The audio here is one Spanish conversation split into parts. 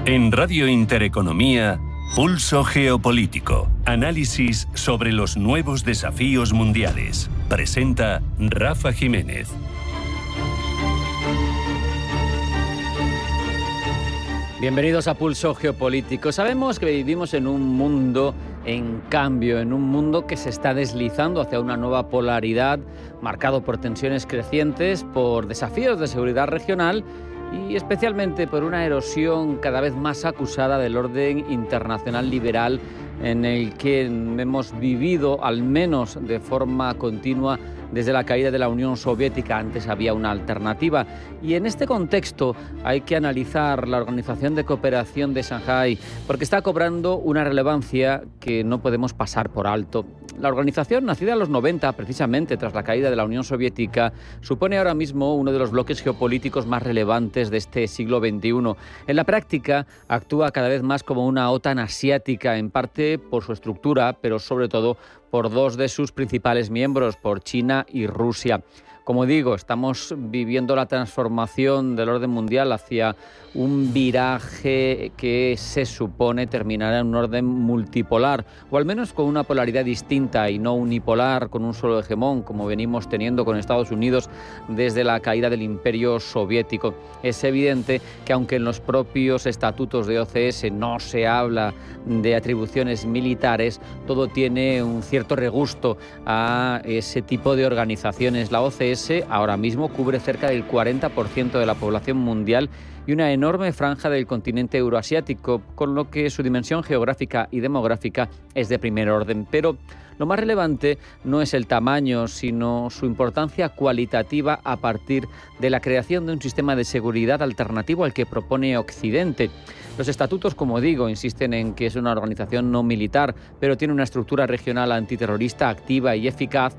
En Radio Intereconomía, Pulso Geopolítico. Análisis sobre los nuevos desafíos mundiales. Presenta Rafa Jiménez. Bienvenidos a Pulso Geopolítico. Sabemos que vivimos en un mundo en cambio, en un mundo que se está deslizando hacia una nueva polaridad, marcado por tensiones crecientes, por desafíos de seguridad regional y especialmente por una erosión cada vez más acusada del orden internacional liberal en el que hemos vivido, al menos de forma continua, desde la caída de la Unión Soviética. Antes había una alternativa. Y en este contexto hay que analizar la Organización de Cooperación de Shanghái, porque está cobrando una relevancia que no podemos pasar por alto. La organización, nacida en los 90, precisamente tras la caída de la Unión Soviética, supone ahora mismo uno de los bloques geopolíticos más relevantes de este siglo XXI. En la práctica, actúa cada vez más como una OTAN asiática, en parte por su estructura, pero sobre todo por dos de sus principales miembros, por China y Rusia. Como digo, estamos viviendo la transformación del orden mundial hacia un viraje que se supone terminará en un orden multipolar, o al menos con una polaridad distinta y no unipolar, con un solo hegemón, como venimos teniendo con Estados Unidos desde la caída del Imperio Soviético. Es evidente que aunque en los propios estatutos de OCS no se habla de atribuciones militares, todo tiene un cierto regusto a ese tipo de organizaciones. La OCS ahora mismo cubre cerca del 40% de la población mundial y una enorme franja del continente euroasiático, con lo que su dimensión geográfica y demográfica es de primer orden. Pero lo más relevante no es el tamaño, sino su importancia cualitativa a partir de la creación de un sistema de seguridad alternativo al que propone Occidente. Los estatutos, como digo, insisten en que es una organización no militar, pero tiene una estructura regional antiterrorista activa y eficaz.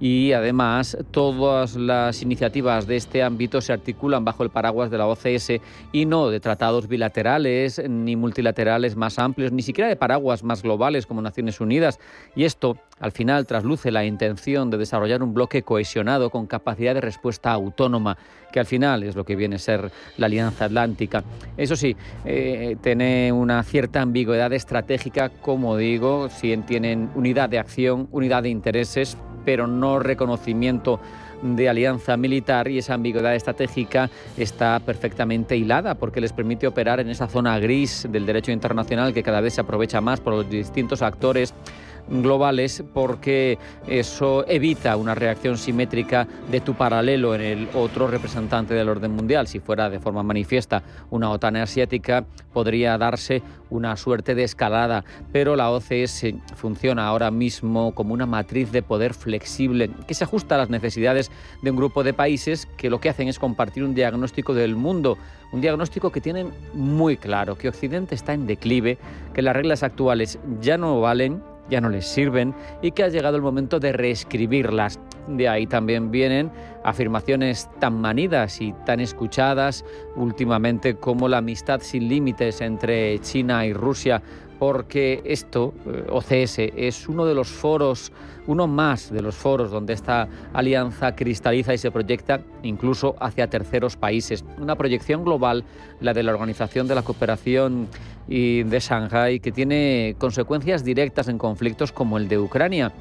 Y además todas las iniciativas de este ámbito se articulan bajo el paraguas de la OCS y no de tratados bilaterales ni multilaterales más amplios, ni siquiera de paraguas más globales como Naciones Unidas. Y esto, al final, trasluce la intención de desarrollar un bloque cohesionado con capacidad de respuesta autónoma, que al final es lo que viene a ser la Alianza Atlántica. Eso sí, tiene una cierta ambigüedad estratégica, como digo, si tienen unidad de acción, unidad de intereses, pero no reconocimiento de alianza militar, y esa ambigüedad estratégica está perfectamente hilada porque les permite operar en esa zona gris del derecho internacional que cada vez se aprovecha más por los distintos actores globales, porque eso evita una reacción simétrica de tu paralelo en el otro representante del orden mundial. Si fuera de forma manifiesta una OTAN asiática, podría darse una suerte de escalada, pero la OCS funciona ahora mismo como una matriz de poder flexible que se ajusta a las necesidades de un grupo de países que lo que hacen es compartir un diagnóstico del mundo, un diagnóstico que tienen muy claro, que Occidente está en declive, que las reglas actuales ya no valen, ya no les sirven y que ha llegado el momento de reescribirlas. De ahí también vienen afirmaciones tan manidas y tan escuchadas últimamente como la amistad sin límites entre China y Rusia, porque esto, OCS, es uno de los foros, uno más de los foros donde esta alianza cristaliza y se proyecta incluso hacia terceros países. Una proyección global, la de la Organización de la Cooperación y de Shanghái, que tiene consecuencias directas en conflictos como el de Ucrania,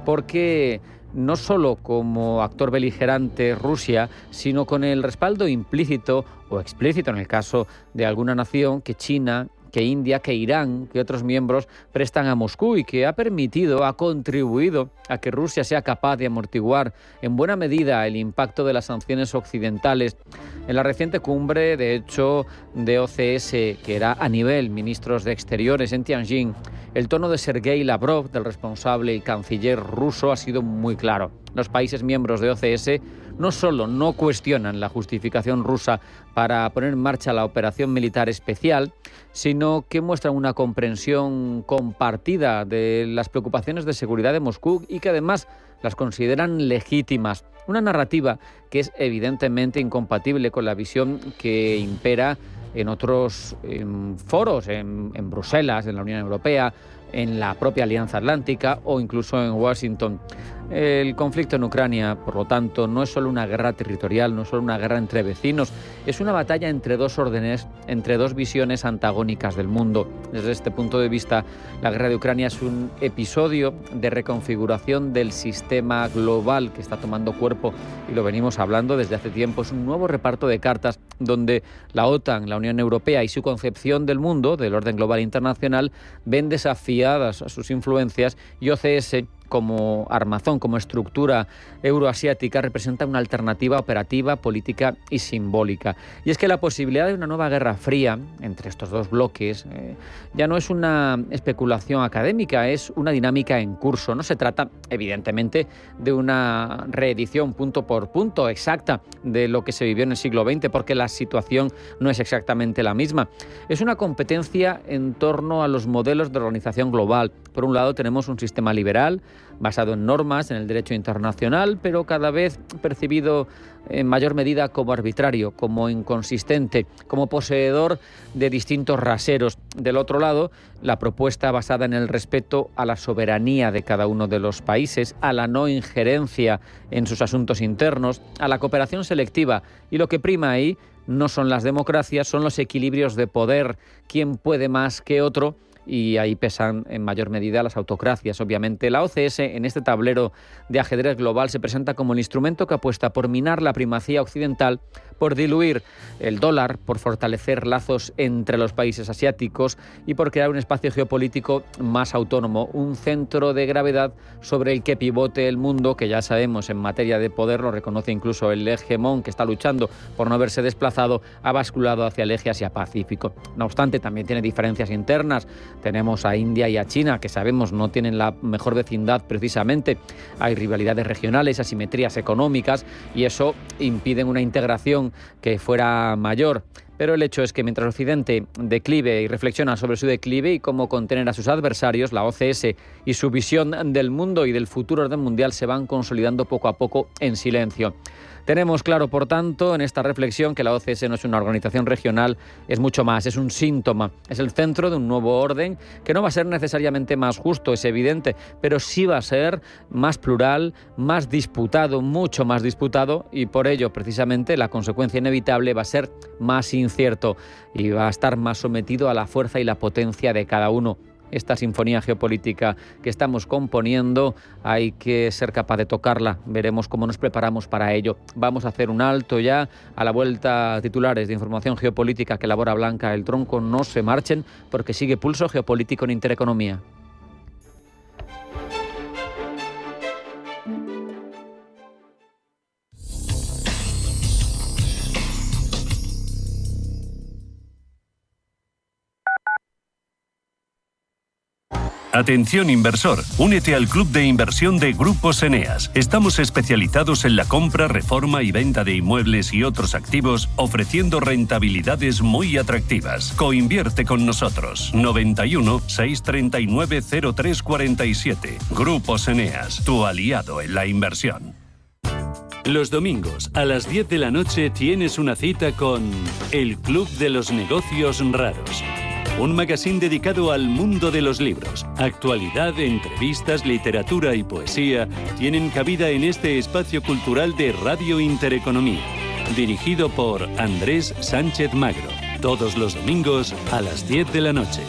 porque no solo como actor beligerante Rusia, sino con el respaldo implícito o explícito en el caso de alguna nación que China, que India, que Irán, que otros miembros prestan a Moscú y que ha contribuido a que Rusia sea capaz de amortiguar en buena medida el impacto de las sanciones occidentales. En la reciente cumbre, de hecho, de OCS, que era a nivel ministros de Exteriores en Tianjin, el tono de Sergei Lavrov, del responsable y canciller ruso, ha sido muy claro. Los países miembros de OCS no solo no cuestionan la justificación rusa para poner en marcha la operación militar especial, sino que muestran una comprensión compartida de las preocupaciones de seguridad de Moscú y que además las consideran legítimas. Una narrativa que es evidentemente incompatible con la visión que impera en otros foros, en Bruselas, en la Unión Europea en la propia Alianza Atlántica o incluso en Washington. El conflicto en Ucrania, por lo tanto, no es solo una guerra territorial, no es solo una guerra entre vecinos, es una batalla entre dos órdenes, entre dos visiones antagónicas del mundo. Desde este punto de vista, la guerra de Ucrania es un episodio de reconfiguración del sistema global que está tomando cuerpo, y lo venimos hablando desde hace tiempo. Es un nuevo reparto de cartas donde la OTAN, la Unión Europea y su concepción del mundo, del orden global internacional, ven desafiadas a sus influencias, y OCS, como armazón, como estructura euroasiática, representa una alternativa operativa, política y simbólica. Y es que la posibilidad de una nueva guerra fría entre estos dos bloques ya no es una especulación académica, es una dinámica en curso. No se trata, evidentemente, de una reedición punto por punto exacta de lo que se vivió en el siglo XX, porque la situación no es exactamente la misma. Es una competencia en torno a los modelos de organización global. Por un lado, tenemos un sistema liberal basado en normas, en el derecho internacional, pero cada vez percibido en mayor medida como arbitrario, como inconsistente, como poseedor de distintos raseros. Del otro lado, la propuesta basada en el respeto a la soberanía de cada uno de los países, a la no injerencia en sus asuntos internos, a la cooperación selectiva. Y lo que prima ahí no son las democracias, son los equilibrios de poder, quién puede más que otro, y ahí pesan en mayor medida las autocracias. Obviamente, la OCS en este tablero de ajedrez global se presenta como el instrumento que apuesta por minar la primacía occidental, por diluir el dólar, por fortalecer lazos entre los países asiáticos y por crear un espacio geopolítico más autónomo, un centro de gravedad sobre el que pivote el mundo, que ya sabemos en materia de poder, lo reconoce incluso el hegemón, que está luchando por no verse desplazado, ha basculado hacia el eje Asia-Pacífico. No obstante, también tiene diferencias internas. Tenemos a India y a China, que sabemos no tienen la mejor vecindad precisamente. Hay rivalidades regionales, asimetrías económicas, y eso impide una integración que fuera mayor. Pero el hecho es que mientras Occidente declive y reflexiona sobre su declive y cómo contener a sus adversarios, la OCS y su visión del mundo y del futuro orden mundial se van consolidando poco a poco en silencio. Tenemos claro, por tanto, en esta reflexión que la OCS no es una organización regional, es mucho más, es un síntoma, es el centro de un nuevo orden que no va a ser necesariamente más justo, es evidente, pero sí va a ser más plural, más disputado, mucho más disputado, y por ello, precisamente, la consecuencia inevitable va a ser más incierto y va a estar más sometido a la fuerza y la potencia de cada uno. Esta sinfonía geopolítica que estamos componiendo hay que ser capaz de tocarla. Veremos cómo nos preparamos para ello. Vamos a hacer un alto ya. A la vuelta, titulares de información geopolítica que elabora Blanca El Tronco. No se marchen, porque sigue Pulso Geopolítico en Intereconomía. Atención inversor, únete al club de inversión de Grupos Eneas. Estamos especializados en la compra, reforma y venta de inmuebles y otros activos, ofreciendo rentabilidades muy atractivas. Coinvierte con nosotros. 91 639 0347. Grupos Eneas, tu aliado en la inversión. Los domingos a las 10 de la noche tienes una cita con el Club de los Negocios Raros. Un magazín dedicado al mundo de los libros. Actualidad, entrevistas, literatura y poesía tienen cabida en este espacio cultural de Radio Intereconomía. Dirigido por Andrés Sánchez Magro. Todos los domingos a las 10 de la noche.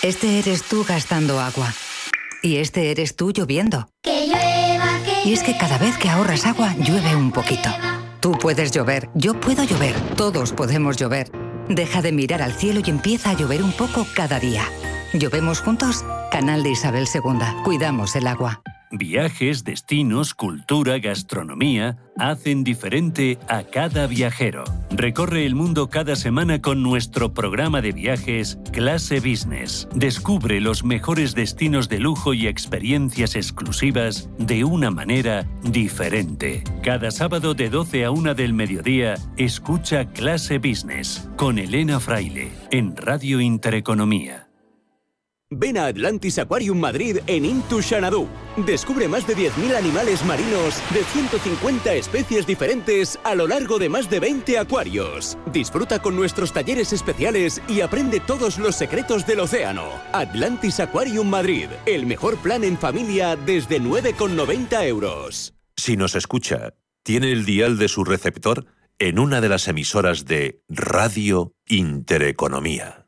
Este eres tú gastando agua. Y este eres tú lloviendo. Que llueva, que y es que cada vez que ahorras agua, llueve un poquito. Tú puedes llover, yo puedo llover, todos podemos llover. Deja de mirar al cielo y empieza a llover un poco cada día. ¿Llovemos juntos? Canal de Isabel II. Cuidamos el agua. Viajes, destinos, cultura, gastronomía hacen diferente a cada viajero. Recorre el mundo cada semana con nuestro programa de viajes Clase Business. Descubre los mejores destinos de lujo y experiencias exclusivas de una manera diferente. Cada sábado de 12 a 1 del mediodía, escucha Clase Business con Elena Fraile en Radio Intereconomía. Ven a Atlantis Aquarium Madrid en Into Xanadu. Descubre más de 10.000 animales marinos de 150 especies diferentes a lo largo de más de 20 acuarios. Disfruta con nuestros talleres especiales y aprende todos los secretos del océano. Atlantis Aquarium Madrid, el mejor plan en familia desde 9,90 euros. Si nos escucha, tiene el dial de su receptor en una de las emisoras de Radio Intereconomía.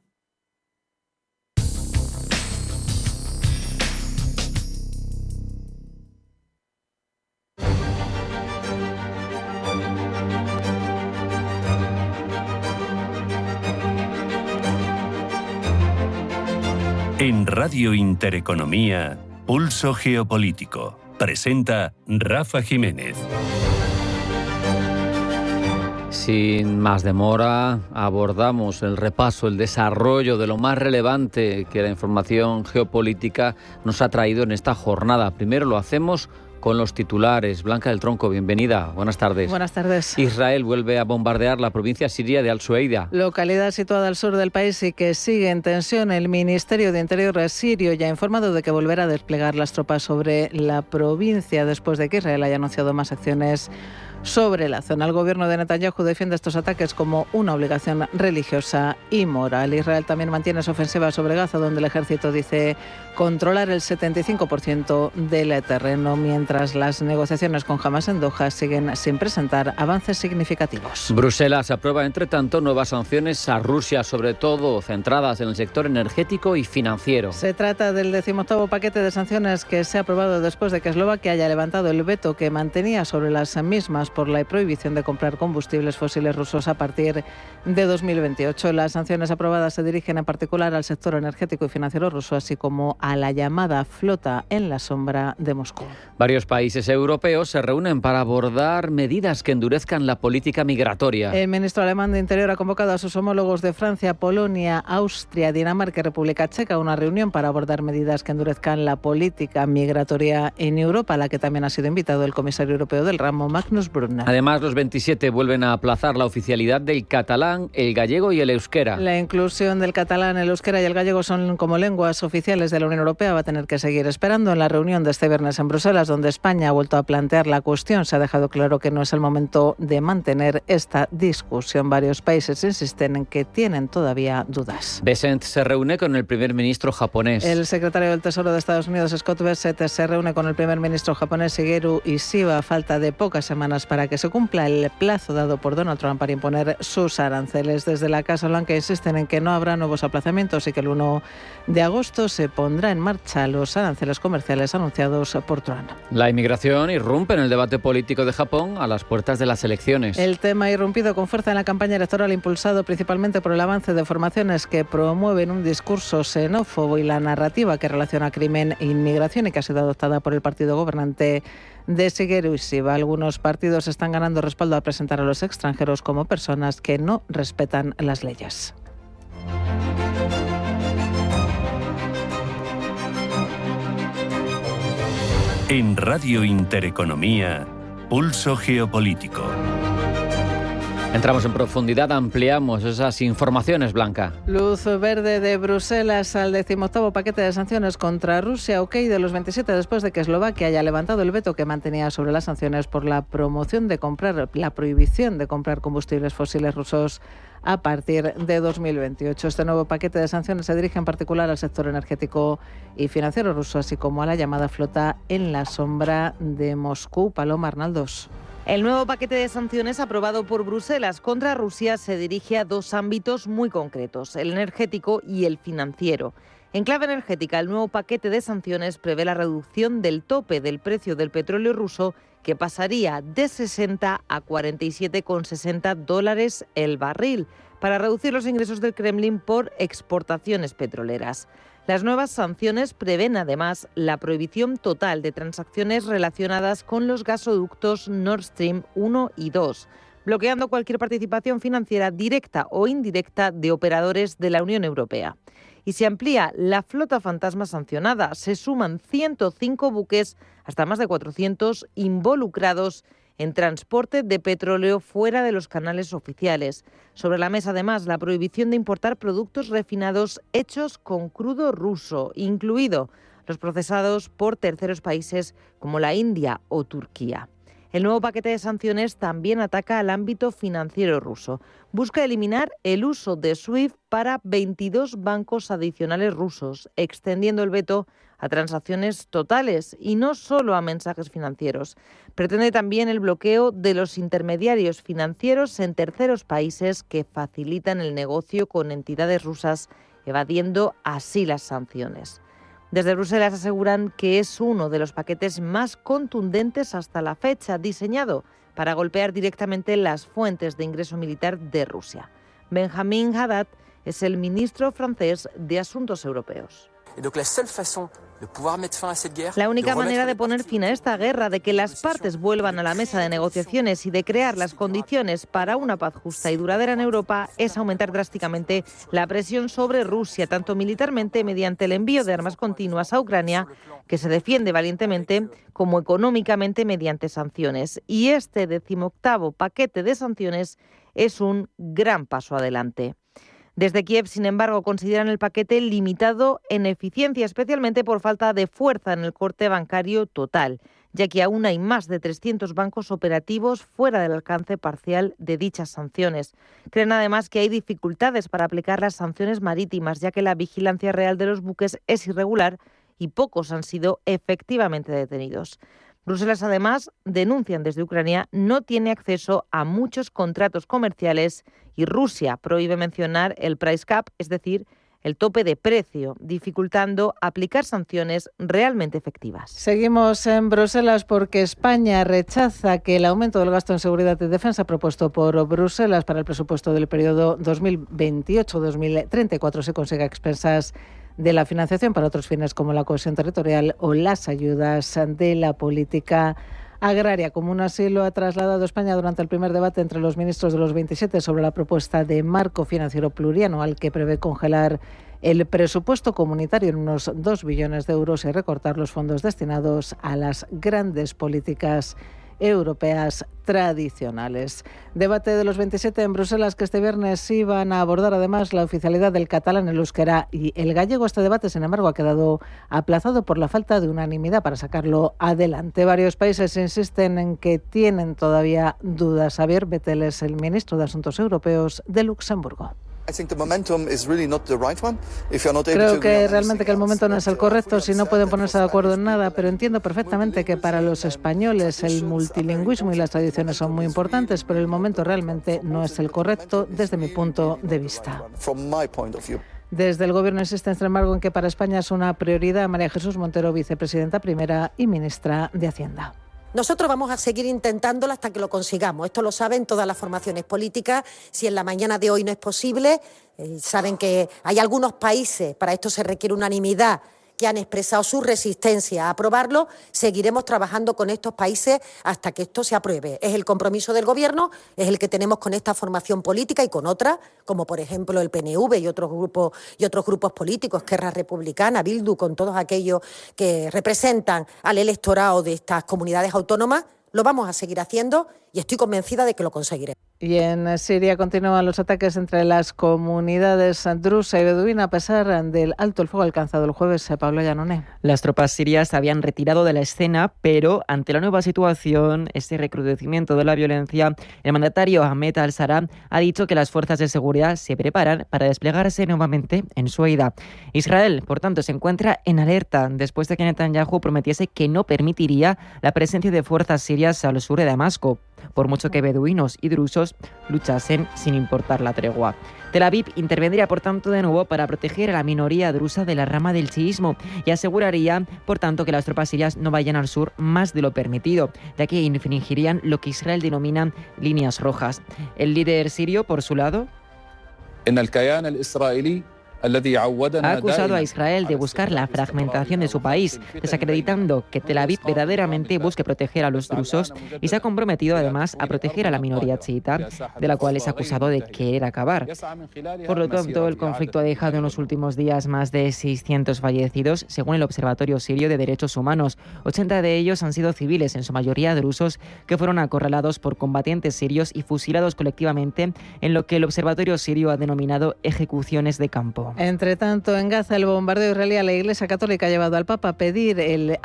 En Radio Intereconomía, Pulso Geopolítico. Presenta Rafa Jiménez. Sin más demora, abordamos el repaso, el desarrollo de lo más relevante que la información geopolítica nos ha traído en esta jornada. Primero lo hacemos con los titulares. Blanca del Tronco, bienvenida. Buenas tardes. Buenas tardes. Israel vuelve a bombardear la provincia siria de Al-Sueida. Localidad situada al sur del país y que sigue en tensión. El Ministerio de Interior sirio ya ha informado de que volverá a desplegar las tropas sobre la provincia después de que Israel haya anunciado más acciones sobre la zona. El gobierno de Netanyahu defiende estos ataques como una obligación religiosa y moral. Israel también mantiene su ofensiva sobre Gaza, donde el ejército dice controlar el 75% del terreno, mientras las negociaciones con Hamas en Doha siguen sin presentar avances significativos. Bruselas aprueba, entre tanto, nuevas sanciones a Rusia, sobre todo centradas en el sector energético y financiero. Se trata del 18º paquete de sanciones que se ha aprobado después de que Eslovaquia haya levantado el veto que mantenía sobre las mismas por la prohibición de comprar combustibles fósiles rusos a partir de 2028. Las sanciones aprobadas se dirigen en particular al sector energético y financiero ruso, así como a la llamada flota en la sombra de Moscú. Varios países europeos se reúnen para abordar medidas que endurezcan la política migratoria. El ministro alemán de Interior ha convocado a sus homólogos de Francia, Polonia, Austria, Dinamarca y República Checa a una reunión para abordar medidas que endurezcan la política migratoria en Europa, a la que también ha sido invitado el comisario europeo del ramo, Magnus Brunner. Además, los 27 vuelven a aplazar la oficialidad del catalán, el gallego y el euskera. La inclusión del catalán, el euskera y el gallego son como lenguas oficiales de la Unión Europea. Va a tener que seguir esperando. En la reunión de este viernes en Bruselas, donde España ha vuelto a plantear la cuestión, se ha dejado claro que no es el momento de mantener esta discusión. Varios países insisten en que tienen todavía dudas. Bessent se reúne con el primer ministro japonés. El secretario del Tesoro de Estados Unidos, Scott Bessent, se reúne con el primer ministro japonés, Shigeru Ishiba, a falta de pocas semanas para que se cumpla el plazo dado por Donald Trump para imponer sus aranceles. Desde la Casa Blanca insisten en que no habrá nuevos aplazamientos y que el 1 de agosto se pondrá en marcha los aranceles comerciales anunciados por Trump. La inmigración irrumpe en el debate político de Japón a las puertas de las elecciones. El tema ha irrumpido con fuerza en la campaña electoral, impulsado principalmente por el avance de formaciones que promueven un discurso xenófobo y la narrativa que relaciona crimen e inmigración y que ha sido adoptada por el partido gobernante de Shigeru Ishiba. Algunos partidos están ganando respaldo a presentar a los extranjeros como personas que no respetan las leyes. En Radio Intereconomía, Pulso Geopolítico. Entramos en profundidad, ampliamos esas informaciones, Blanca. Luz verde de Bruselas al 18º paquete de sanciones contra Rusia, ok de los 27 después de que Eslovaquia haya levantado el veto que mantenía sobre las sanciones por la prohibición de comprar combustibles fósiles rusos a partir de 2028. Este nuevo paquete de sanciones se dirige en particular al sector energético y financiero ruso, así como a la llamada flota en la sombra de Moscú. Paloma Arnaldos. El nuevo paquete de sanciones aprobado por Bruselas contra Rusia se dirige a dos ámbitos muy concretos, el energético y el financiero. En clave energética, el nuevo paquete de sanciones prevé la reducción del tope del precio del petróleo ruso, que pasaría de 60 a 47,60 dólares el barril, para reducir los ingresos del Kremlin por exportaciones petroleras. Las nuevas sanciones prevén además la prohibición total de transacciones relacionadas con los gasoductos Nord Stream 1 y 2, bloqueando cualquier participación financiera directa o indirecta de operadores de la Unión Europea. Y se amplía la flota fantasma sancionada. Se suman 105 buques, hasta más de 400 involucrados en transporte de petróleo fuera de los canales oficiales. Sobre la mesa, además, la prohibición de importar productos refinados hechos con crudo ruso, incluido los procesados por terceros países como la India o Turquía. El nuevo paquete de sanciones también ataca al ámbito financiero ruso. Busca eliminar el uso de SWIFT para 22 bancos adicionales rusos, extendiendo el veto a transacciones totales y no solo a mensajes financieros. Pretende también el bloqueo de los intermediarios financieros en terceros países que facilitan el negocio con entidades rusas, evadiendo así las sanciones. Desde Bruselas aseguran que es uno de los paquetes más contundentes hasta la fecha, diseñado para golpear directamente las fuentes de ingreso militar de Rusia. Benjamin Haddad es el ministro francés de Asuntos Europeos. La única manera de poner fin a esta guerra, de que las partes vuelvan a la mesa de negociaciones y de crear las condiciones para una paz justa y duradera en Europa, es aumentar drásticamente la presión sobre Rusia, tanto militarmente mediante el envío de armas continuas a Ucrania, que se defiende valientemente, como económicamente mediante sanciones. Y este 18º paquete de sanciones es un gran paso adelante. Desde Kiev, sin embargo, consideran el paquete limitado en eficiencia, especialmente por falta de fuerza en el corte bancario total, ya que aún hay más de 300 bancos operativos fuera del alcance parcial de dichas sanciones. Creen además que hay dificultades para aplicar las sanciones marítimas, ya que la vigilancia real de los buques es irregular y pocos han sido efectivamente detenidos. Bruselas, además, denuncian desde Ucrania, no tiene acceso a muchos contratos comerciales y Rusia prohíbe mencionar el price cap, es decir, el tope de precio, dificultando aplicar sanciones realmente efectivas. Seguimos en Bruselas porque España rechaza que el aumento del gasto en seguridad y defensa propuesto por Bruselas para el presupuesto del periodo 2028-2034 se consiga a expensas de la financiación para otros fines como la cohesión territorial o las ayudas de la política agraria. Como así lo ha trasladado España durante el primer debate entre los ministros de los 27 sobre la propuesta de marco financiero plurianual que prevé congelar el presupuesto comunitario en unos 2 billones de euros y recortar los fondos destinados a las grandes políticas europeas tradicionales. Debate de los 27 en Bruselas que este viernes iban a abordar además la oficialidad del catalán, el euskera y el gallego. Este debate, sin embargo, ha quedado aplazado por la falta de unanimidad para sacarlo adelante. Varios países insisten en que tienen todavía dudas. Xavier Bettel es el ministro de Asuntos Europeos de Luxemburgo. Creo que realmente que el momento no es el correcto si no pueden ponerse de acuerdo en nada, pero entiendo perfectamente que para los españoles el multilingüismo y las tradiciones son muy importantes, pero el momento realmente no es el correcto desde mi punto de vista. Desde el Gobierno insisten, sin embargo, en que para España es una prioridad. María Jesús Montero, vicepresidenta primera y ministra de Hacienda. Nosotros vamos a seguir intentándolo hasta que lo consigamos. Esto lo saben todas las formaciones políticas. Si en la mañana de hoy no es posible, saben que hay algunos países, para esto se requiere unanimidad, que han expresado su resistencia a aprobarlo. Seguiremos trabajando con estos países hasta que esto se apruebe. Es el compromiso del Gobierno, es el que tenemos con esta formación política y con otras, como por ejemplo el PNV y otros grupos políticos, Esquerra Republicana, Bildu, con todos aquellos que representan al electorado de estas comunidades autónomas. Lo vamos a seguir haciendo y estoy convencida de que lo conseguiremos. Y en Siria continúan los ataques entre las comunidades drusa y beduina a pesar del alto el fuego alcanzado el jueves. Pablo Llanoné. Las tropas sirias se habían retirado de la escena, pero ante la nueva situación, este recrudecimiento de la violencia, el mandatario Ahmed al-Shara ha dicho que las fuerzas de seguridad se preparan para desplegarse nuevamente en Sueida. Israel, por tanto, se encuentra en alerta después de que Netanyahu prometiese que no permitiría la presencia de fuerzas sirias al sur de Damasco, por mucho que beduinos y drusos luchasen sin importar la tregua. Tel Aviv intervendría, por tanto, de nuevo para proteger a la minoría drusa de la rama del chiismo y aseguraría, por tanto, que las tropas sirias no vayan al sur más de lo permitido, ya que infringirían lo que Israel denomina líneas rojas. El líder sirio, por su lado, Ha acusado a Israel de buscar la fragmentación de su país, desacreditando que Tel Aviv verdaderamente busque proteger a los drusos, y se ha comprometido además a proteger a la minoría chiita, de la cual es acusado de querer acabar. Por lo tanto, el conflicto ha dejado en los últimos días más de 600 fallecidos, según el Observatorio Sirio de Derechos Humanos. 80 de ellos han sido civiles, en su mayoría drusos, que fueron acorralados por combatientes sirios y fusilados colectivamente en lo que el Observatorio Sirio ha denominado ejecuciones de campo. Entre tanto, en Gaza, el bombardeo israelí a la Iglesia Católica ha llevado al Papa a pedir el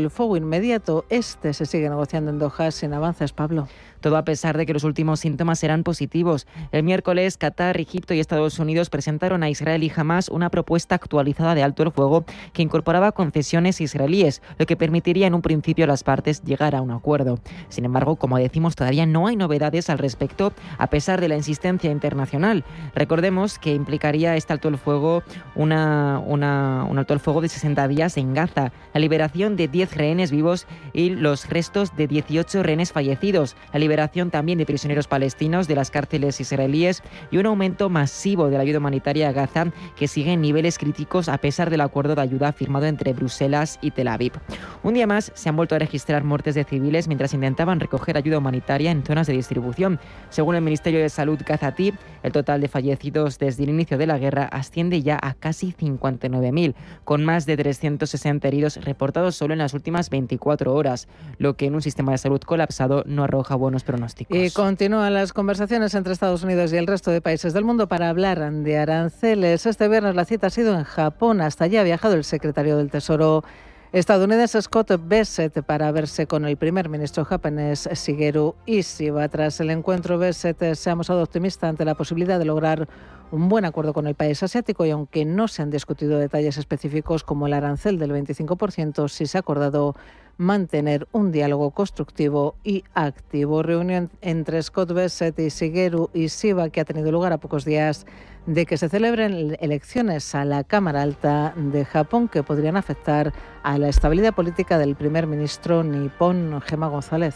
fuego inmediato. Este se sigue negociando en Doha sin avances, Pablo. Todo a pesar de que los últimos síntomas eran positivos. El miércoles, Qatar, Egipto y Estados Unidos presentaron a Israel y Hamás una propuesta actualizada de alto el fuego que incorporaba concesiones israelíes, lo que permitiría en un principio a las partes llegar a un acuerdo. Sin embargo, como decimos, todavía no hay novedades al respecto, a pesar de la insistencia internacional. Recordemos que implicaría este alto el fuego un alto el fuego de 60 días en Gaza, la liberación de 10 rehenes vivos y los restos de 18 rehenes fallecidos, la liberación también de prisioneros palestinos de las cárceles israelíes y un aumento masivo de la ayuda humanitaria a Gaza, que sigue en niveles críticos a pesar del acuerdo de ayuda firmado entre Bruselas y Tel Aviv. Un día más se han vuelto a registrar muertes de civiles mientras intentaban recoger ayuda humanitaria en zonas de distribución. Según el Ministerio de Salud gazatí, el total de fallecidos desde el inicio de la guerra asciende ya a casi 59.000, con más de 360 heridos reportados solo en las últimas 24 horas, lo que en un sistema de salud colapsado no arroja buenos pronósticos. Y continúan las conversaciones entre Estados Unidos y el resto de países del mundo para hablar de aranceles. Este viernes la cita ha sido en Japón. Hasta allí ha viajado el secretario del Tesoro estadounidense Scott Bessent para verse con el primer ministro japonés Shigeru Ishiba. Tras el encuentro, Bessent se ha mostrado optimista ante la posibilidad de lograr un buen acuerdo con el país asiático, y aunque no se han discutido detalles específicos como el arancel del 25%, sí se ha acordado mantener un diálogo constructivo y activo. Reunión entre Scott Bessent y Shigeru Ishiba que ha tenido lugar a pocos días de que se celebren elecciones a la Cámara Alta de Japón que podrían afectar a la estabilidad política del primer ministro nipón, Gemma González.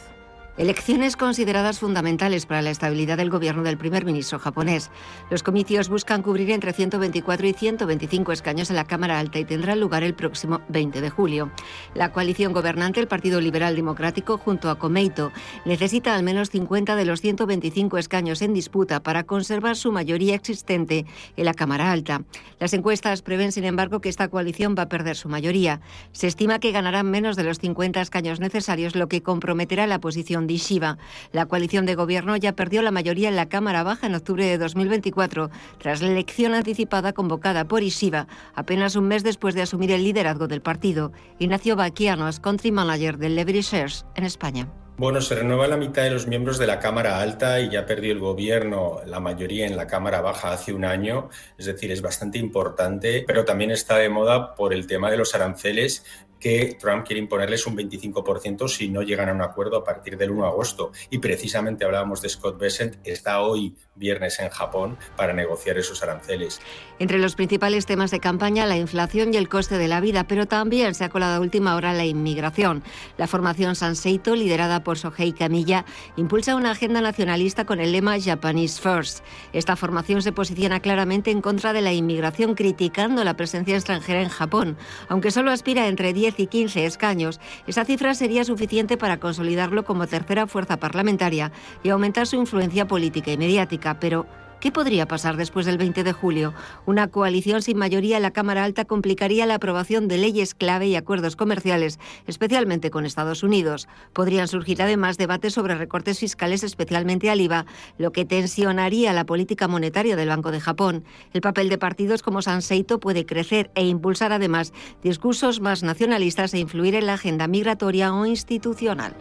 Elecciones consideradas fundamentales para la estabilidad del gobierno del primer ministro japonés. Los comicios buscan cubrir entre 124 y 125 escaños en la Cámara Alta y tendrán lugar el próximo 20 de julio. La coalición gobernante, el Partido Liberal Democrático, junto a Komeito, necesita al menos 50 de los 125 escaños en disputa para conservar su mayoría existente en la Cámara Alta. Las encuestas prevén, sin embargo, que esta coalición va a perder su mayoría. Se estima que ganarán menos de los 50 escaños necesarios, lo que comprometerá la posición de Ishiba. La coalición de gobierno ya perdió la mayoría en la Cámara Baja en octubre de 2024, tras la elección anticipada convocada por Ishiba, apenas un mes después de asumir el liderazgo del partido. Ignacio Baquiano es country manager del Levery Shares en España. Bueno, se renueva la mitad de los miembros de la Cámara Alta y ya perdió el gobierno la mayoría en la Cámara Baja hace un año, es decir, es bastante importante, pero también está de moda por el tema de los aranceles, que Trump quiere imponerles un 25% si no llegan a un acuerdo a partir del 1 de agosto. Y precisamente hablábamos de Scott Bessent, está hoy viernes en Japón para negociar esos aranceles. Entre los principales temas de campaña, la inflación y el coste de la vida, pero también se ha colado a última hora la inmigración. La formación Sanseito, liderada por Shohei Kamiya, impulsa una agenda nacionalista con el lema Japanese First. Esta formación se posiciona claramente en contra de la inmigración, criticando la presencia extranjera en Japón. Aunque solo aspira entre 10 y 15 escaños, esa cifra sería suficiente para consolidarlo como tercera fuerza parlamentaria y aumentar su influencia política y mediática. Pero ¿qué podría pasar después del 20 de julio? Una coalición sin mayoría en la Cámara Alta complicaría la aprobación de leyes clave y acuerdos comerciales, especialmente con Estados Unidos. Podrían surgir además debates sobre recortes fiscales, especialmente al IVA, lo que tensionaría la política monetaria del Banco de Japón. El papel de partidos como Sanseito puede crecer e impulsar además discursos más nacionalistas e influir en la agenda migratoria o institucional.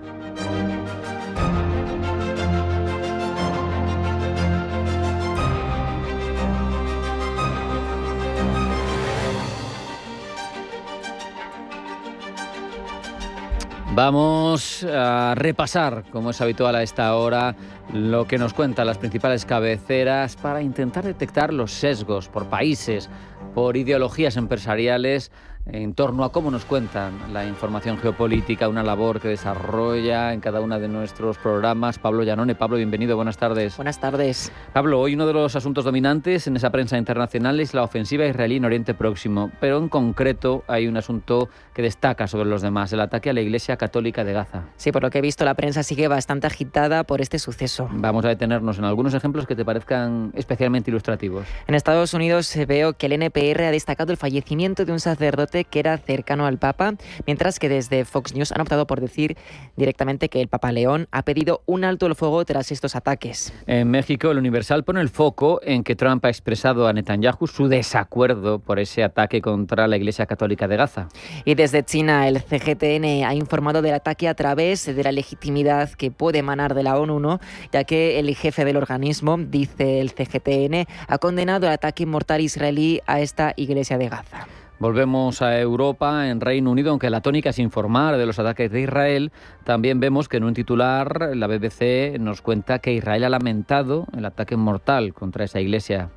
Vamos a repasar, como es habitual a esta hora, lo que nos cuentan las principales cabeceras para intentar detectar los sesgos por países, por ideologías empresariales en torno a cómo nos cuentan la información geopolítica, una labor que desarrolla en cada uno de nuestros programas Pablo Llanone. Pablo, bienvenido, buenas tardes. Buenas tardes. Pablo, hoy uno de los asuntos dominantes en esa prensa internacional es la ofensiva israelí en Oriente Próximo, pero en concreto hay un asunto que destaca sobre los demás, el ataque a la Iglesia Católica de Gaza. Sí, por lo que he visto, la prensa sigue bastante agitada por este suceso. Vamos a detenernos en algunos ejemplos que te parezcan especialmente ilustrativos. En Estados Unidos veo que el NPR ha destacado el fallecimiento de un sacerdote que era cercano al Papa, mientras que desde Fox News han optado por decir directamente que el Papa León ha pedido un alto el fuego tras estos ataques. En México, el Universal pone el foco en que Trump ha expresado a Netanyahu su desacuerdo por ese ataque contra la Iglesia Católica de Gaza. Y desde China, el CGTN ha informado del ataque a través de la legitimidad que puede emanar de la ONU, ¿no? Ya que el jefe del organismo, dice el CGTN, ha condenado el ataque mortal israelí a esta Iglesia de Gaza. Volvemos a Europa. En Reino Unido, aunque la tónica es informar de los ataques de Israel, también vemos que en un titular la BBC nos cuenta que Israel ha lamentado el ataque mortal contra esa iglesia.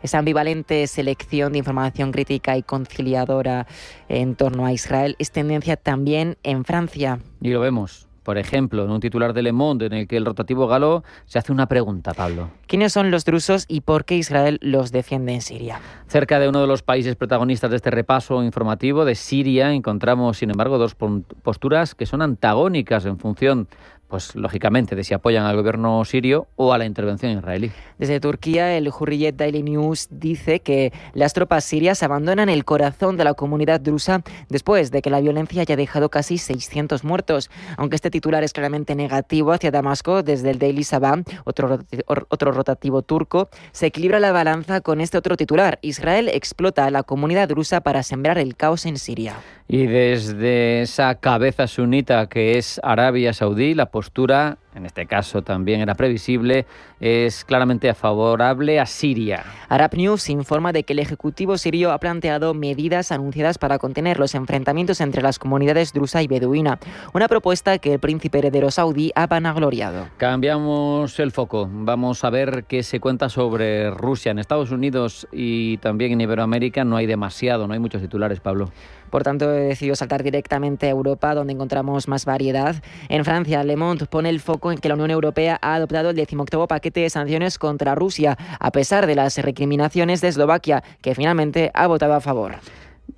Esa ambivalente selección de información crítica y conciliadora en torno a Israel es tendencia también en Francia. Y lo vemos. Por ejemplo, en un titular de Le Monde en el que el rotativo galo se hace una pregunta, Pablo. ¿Quiénes son los drusos y por qué Israel los defiende en Siria? Cerca de uno de los países protagonistas de este repaso informativo de Siria encontramos, sin embargo, dos posturas que son antagónicas en función, pues lógicamente, de si apoyan al gobierno sirio o a la intervención israelí. Desde Turquía, el Hurriyet Daily News dice que las tropas sirias abandonan el corazón de la comunidad drusa después de que la violencia haya dejado casi 600 muertos. Aunque este titular es claramente negativo hacia Damasco, desde el Daily Sabah, otro rotativo turco, se equilibra la balanza con este otro titular. Israel explota a la comunidad drusa para sembrar el caos en Siria. Y desde esa cabeza sunita que es Arabia Saudí, la postura, en este caso también era previsible, es claramente favorable a Siria. Arab News informa de que el Ejecutivo sirio ha planteado medidas anunciadas para contener los enfrentamientos entre las comunidades drusa y beduina, una propuesta que el príncipe heredero saudí ha vanagloriado. Cambiamos el foco, vamos a ver qué se cuenta sobre Rusia. En Estados Unidos y también en Iberoamérica no hay muchos titulares, Pablo. Por tanto, he decidido saltar directamente a Europa, donde encontramos más variedad. En Francia, Le Monde pone el foco en que la Unión Europea ha adoptado el 18º paquete de sanciones contra Rusia, a pesar de las recriminaciones de Eslovaquia, que finalmente ha votado a favor.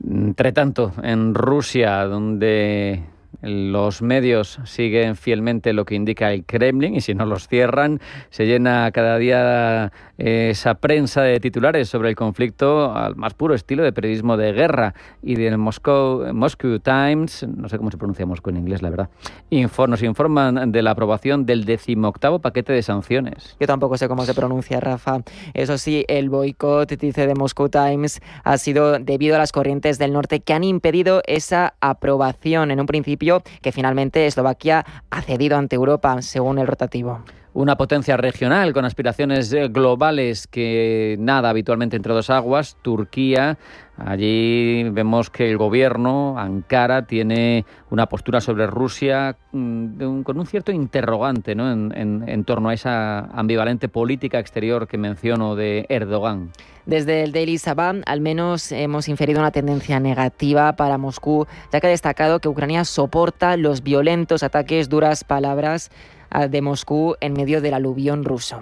Entre tanto, en Rusia, donde los medios siguen fielmente lo que indica el Kremlin y si no los cierran, se llena cada día esa prensa de titulares sobre el conflicto al más puro estilo de periodismo de guerra. Y del Moscow Times, no sé cómo se pronuncia Moscú en inglés, la verdad, nos informan de la aprobación del 18º paquete de sanciones. Yo tampoco sé cómo se pronuncia, Rafa. Eso sí, el boicot, dice de Moscow Times, ha sido debido a las corrientes del norte que han impedido esa aprobación en un principio, que finalmente Eslovaquia ha cedido ante Europa, según el rotativo. Una potencia regional con aspiraciones globales que nada habitualmente entre dos aguas, Turquía. Allí vemos que el gobierno, Ankara, tiene una postura sobre Rusia con un cierto interrogante, ¿no? en torno a esa ambivalente política exterior que menciono de Erdogan. Desde el Daily Sabah, al menos hemos inferido una tendencia negativa para Moscú, ya que ha destacado que Ucrania soporta los violentos ataques, duras palabras, de Moscú en medio del aluvión ruso.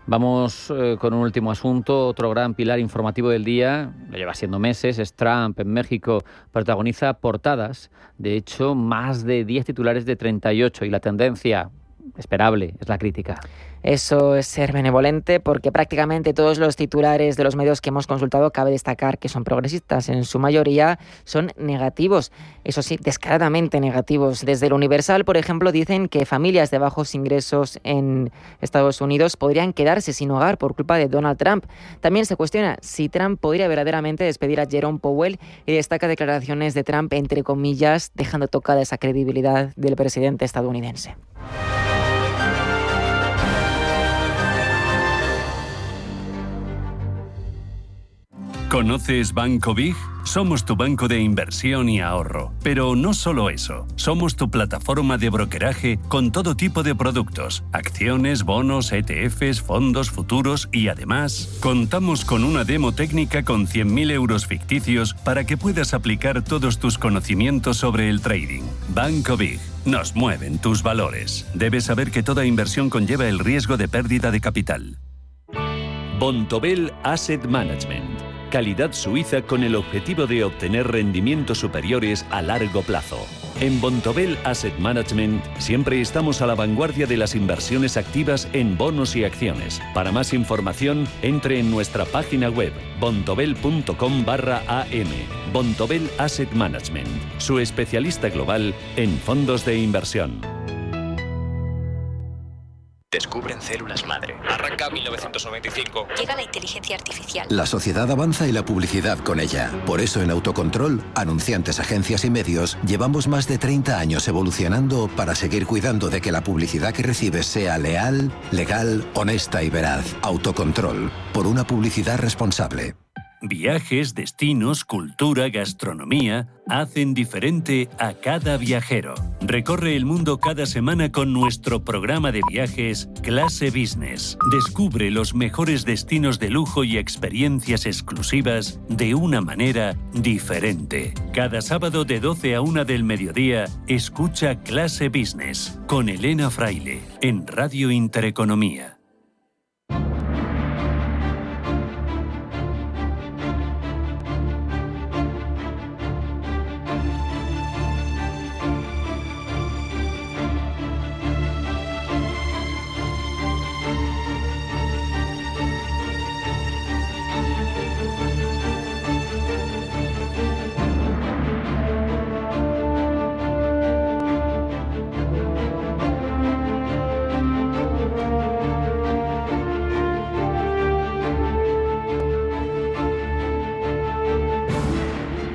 Vamos con un último asunto, otro gran pilar informativo del día, lo lleva siendo meses, es Trump en México, protagoniza portadas, de hecho más de 10 titulares de 38 y la tendencia esperable es la crítica. Eso es ser benevolente, porque prácticamente todos los titulares de los medios que hemos consultado, cabe destacar que son progresistas, en su mayoría son negativos, eso sí, descaradamente negativos. Desde el Universal, por ejemplo, dicen que familias de bajos ingresos en Estados Unidos podrían quedarse sin hogar por culpa de Donald Trump. También se cuestiona si Trump podría verdaderamente despedir a Jerome Powell y destaca declaraciones de Trump, entre comillas, dejando tocada esa credibilidad del presidente estadounidense. ¿Conoces Banco Big? Somos tu banco de inversión y ahorro. Pero no solo eso, somos tu plataforma de brokeraje con todo tipo de productos, acciones, bonos, ETFs, fondos, futuros y además contamos con una demo técnica con 100.000 euros ficticios para que puedas aplicar todos tus conocimientos sobre el trading. Banco Big. Nos mueven tus valores. Debes saber que toda inversión conlleva el riesgo de pérdida de capital. Bontobel Asset Management. Calidad suiza con el objetivo de obtener rendimientos superiores a largo plazo. En Bontobel Asset Management siempre estamos a la vanguardia de las inversiones activas en bonos y acciones. Para más información, entre en nuestra página web bontobel.com/am. Bontobel Asset Management, su especialista global en fondos de inversión. Descubren células madre. Arranca 1995. Llega la inteligencia artificial. La sociedad avanza y la publicidad con ella. Por eso en Autocontrol, anunciantes, agencias y medios, llevamos más de 30 años evolucionando para seguir cuidando de que la publicidad que recibes sea leal, legal, honesta y veraz. Autocontrol, por una publicidad responsable. Viajes, destinos, cultura, gastronomía hacen diferente a cada viajero. Recorre el mundo cada semana con nuestro programa de viajes Clase Business. Descubre los mejores destinos de lujo y experiencias exclusivas de una manera diferente. Cada sábado de 12 a 1 del mediodía, escucha Clase Business con Elena Fraile en Radio Intereconomía.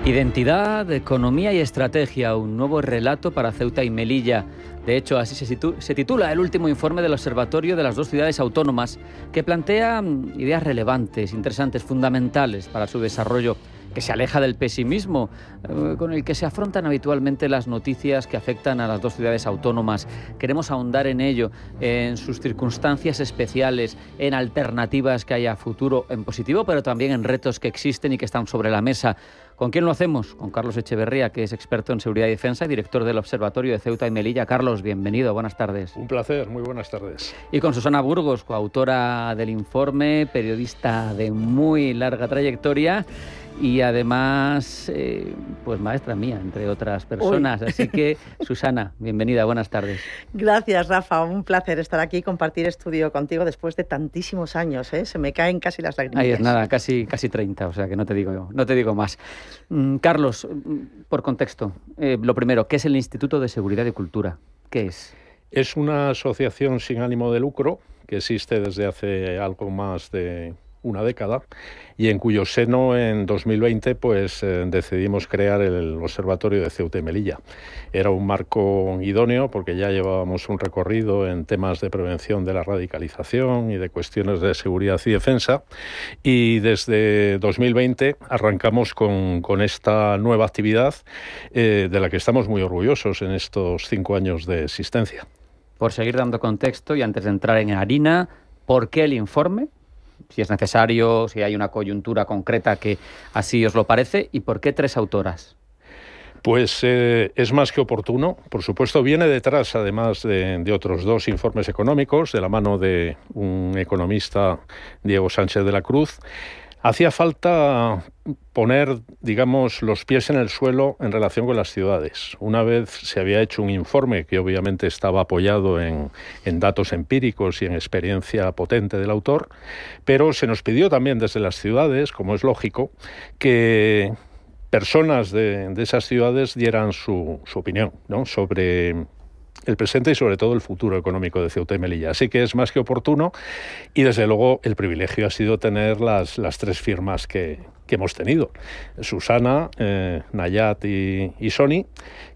Identidad, economía y estrategia, un nuevo relato para Ceuta y Melilla. De hecho, así se titula el último informe del Observatorio de las dos ciudades autónomas, que plantea ideas relevantes, interesantes, fundamentales para su desarrollo, que se aleja del pesimismo con el que se afrontan habitualmente las noticias que afectan a las dos ciudades autónomas. Queremos ahondar en ello, en sus circunstancias especiales, en alternativas que haya a futuro, en positivo, pero también en retos que existen y que están sobre la mesa. ¿Con quién lo hacemos? Con Carlos Echeverría, que es experto en seguridad y defensa y director del Observatorio de Ceuta y Melilla. Carlos, bienvenido, buenas tardes. Un placer, muy buenas tardes. Y con Susana Burgos, coautora del informe, periodista de muy larga trayectoria y además, pues maestra mía, entre otras personas. Uy. Así que, Susana, bienvenida, buenas tardes. Gracias, Rafa, un placer estar aquí y compartir estudio contigo después de tantísimos años, Se me caen casi las lágrimas. Ahí es nada, casi 30, o sea que no te digo más. Carlos, por contexto, lo primero, ¿qué es el Instituto de Seguridad y Cultura? ¿Qué es? Es una asociación sin ánimo de lucro que existe desde hace algo más de una década y en cuyo seno en 2020 decidimos crear el Observatorio de Ceuta y Melilla. Era un marco idóneo porque ya llevábamos un recorrido en temas de prevención de la radicalización y de cuestiones de seguridad y defensa, y desde 2020 arrancamos con esta nueva actividad de la que estamos muy orgullosos en estos 5 años de existencia. Por seguir dando contexto y antes de entrar en harina, ¿por qué el informe? Si es necesario, si hay una coyuntura concreta que así os lo parece, ¿y por qué 3 autoras? Pues es más que oportuno. Por supuesto, viene detrás, además de otros 2 informes económicos, de la mano de un economista, Diego Sánchez de la Cruz. Hacía falta poner, digamos, los pies en el suelo en relación con las ciudades. Una vez se había hecho un informe que obviamente estaba apoyado en datos empíricos y en experiencia potente del autor, pero se nos pidió también desde las ciudades, como es lógico, que personas de esas ciudades dieran su opinión, ¿no?, sobre el presente y sobre todo el futuro económico de Ceuta y Melilla. Así que es más que oportuno y desde luego el privilegio ha sido tener las 3 firmas que hemos tenido. Susana, Nayat y Sony,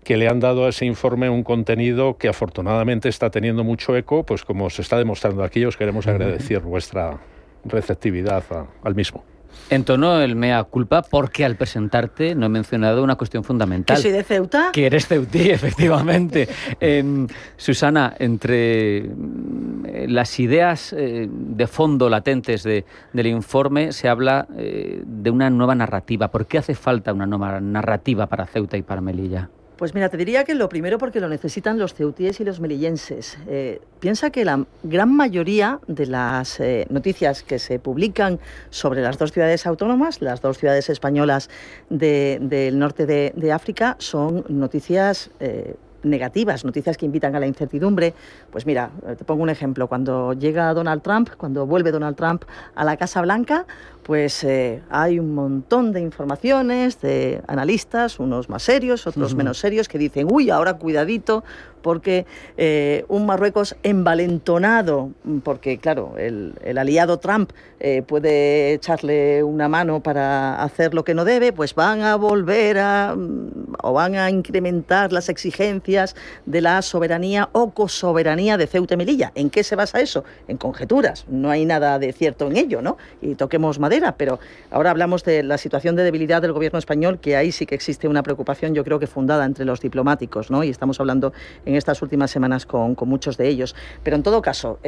que le han dado a ese informe un contenido que afortunadamente está teniendo mucho eco, pues como se está demostrando aquí. Os queremos agradecer vuestra receptividad al mismo. Entonó el mea culpa porque al presentarte no he mencionado una cuestión fundamental. ¿Que soy de Ceuta? Que eres ceutí, efectivamente. Susana, entre las ideas de fondo latentes del informe se habla de una nueva narrativa. ¿Por qué hace falta una nueva narrativa para Ceuta y para Melilla? Pues mira, te diría que lo primero porque lo necesitan los ceutíes y los melillenses. Piensa que la gran mayoría de las noticias que se publican sobre las dos ciudades autónomas, las dos ciudades españolas del norte de África, son noticias negativas, noticias que invitan a la incertidumbre. Pues mira, te pongo un ejemplo. Cuando vuelve Donald Trump a la Casa Blanca, pues hay un montón de informaciones de analistas, unos más serios, otros menos serios, que dicen, uy, ahora cuidadito, porque un Marruecos envalentonado, porque claro, el aliado Trump puede echarle una mano para hacer lo que no debe, pues van a incrementar las exigencias de la soberanía o cosoberanía de Ceuta y Melilla. ¿En qué se basa eso? En conjeturas. No hay nada de cierto en ello, ¿no? Y toquemos madera, pero ahora hablamos de la situación de debilidad del gobierno español, que ahí sí que existe una preocupación, yo creo que fundada entre los diplomáticos, ¿no? Y estamos hablando en estas últimas semanas con muchos de ellos. Pero en todo caso,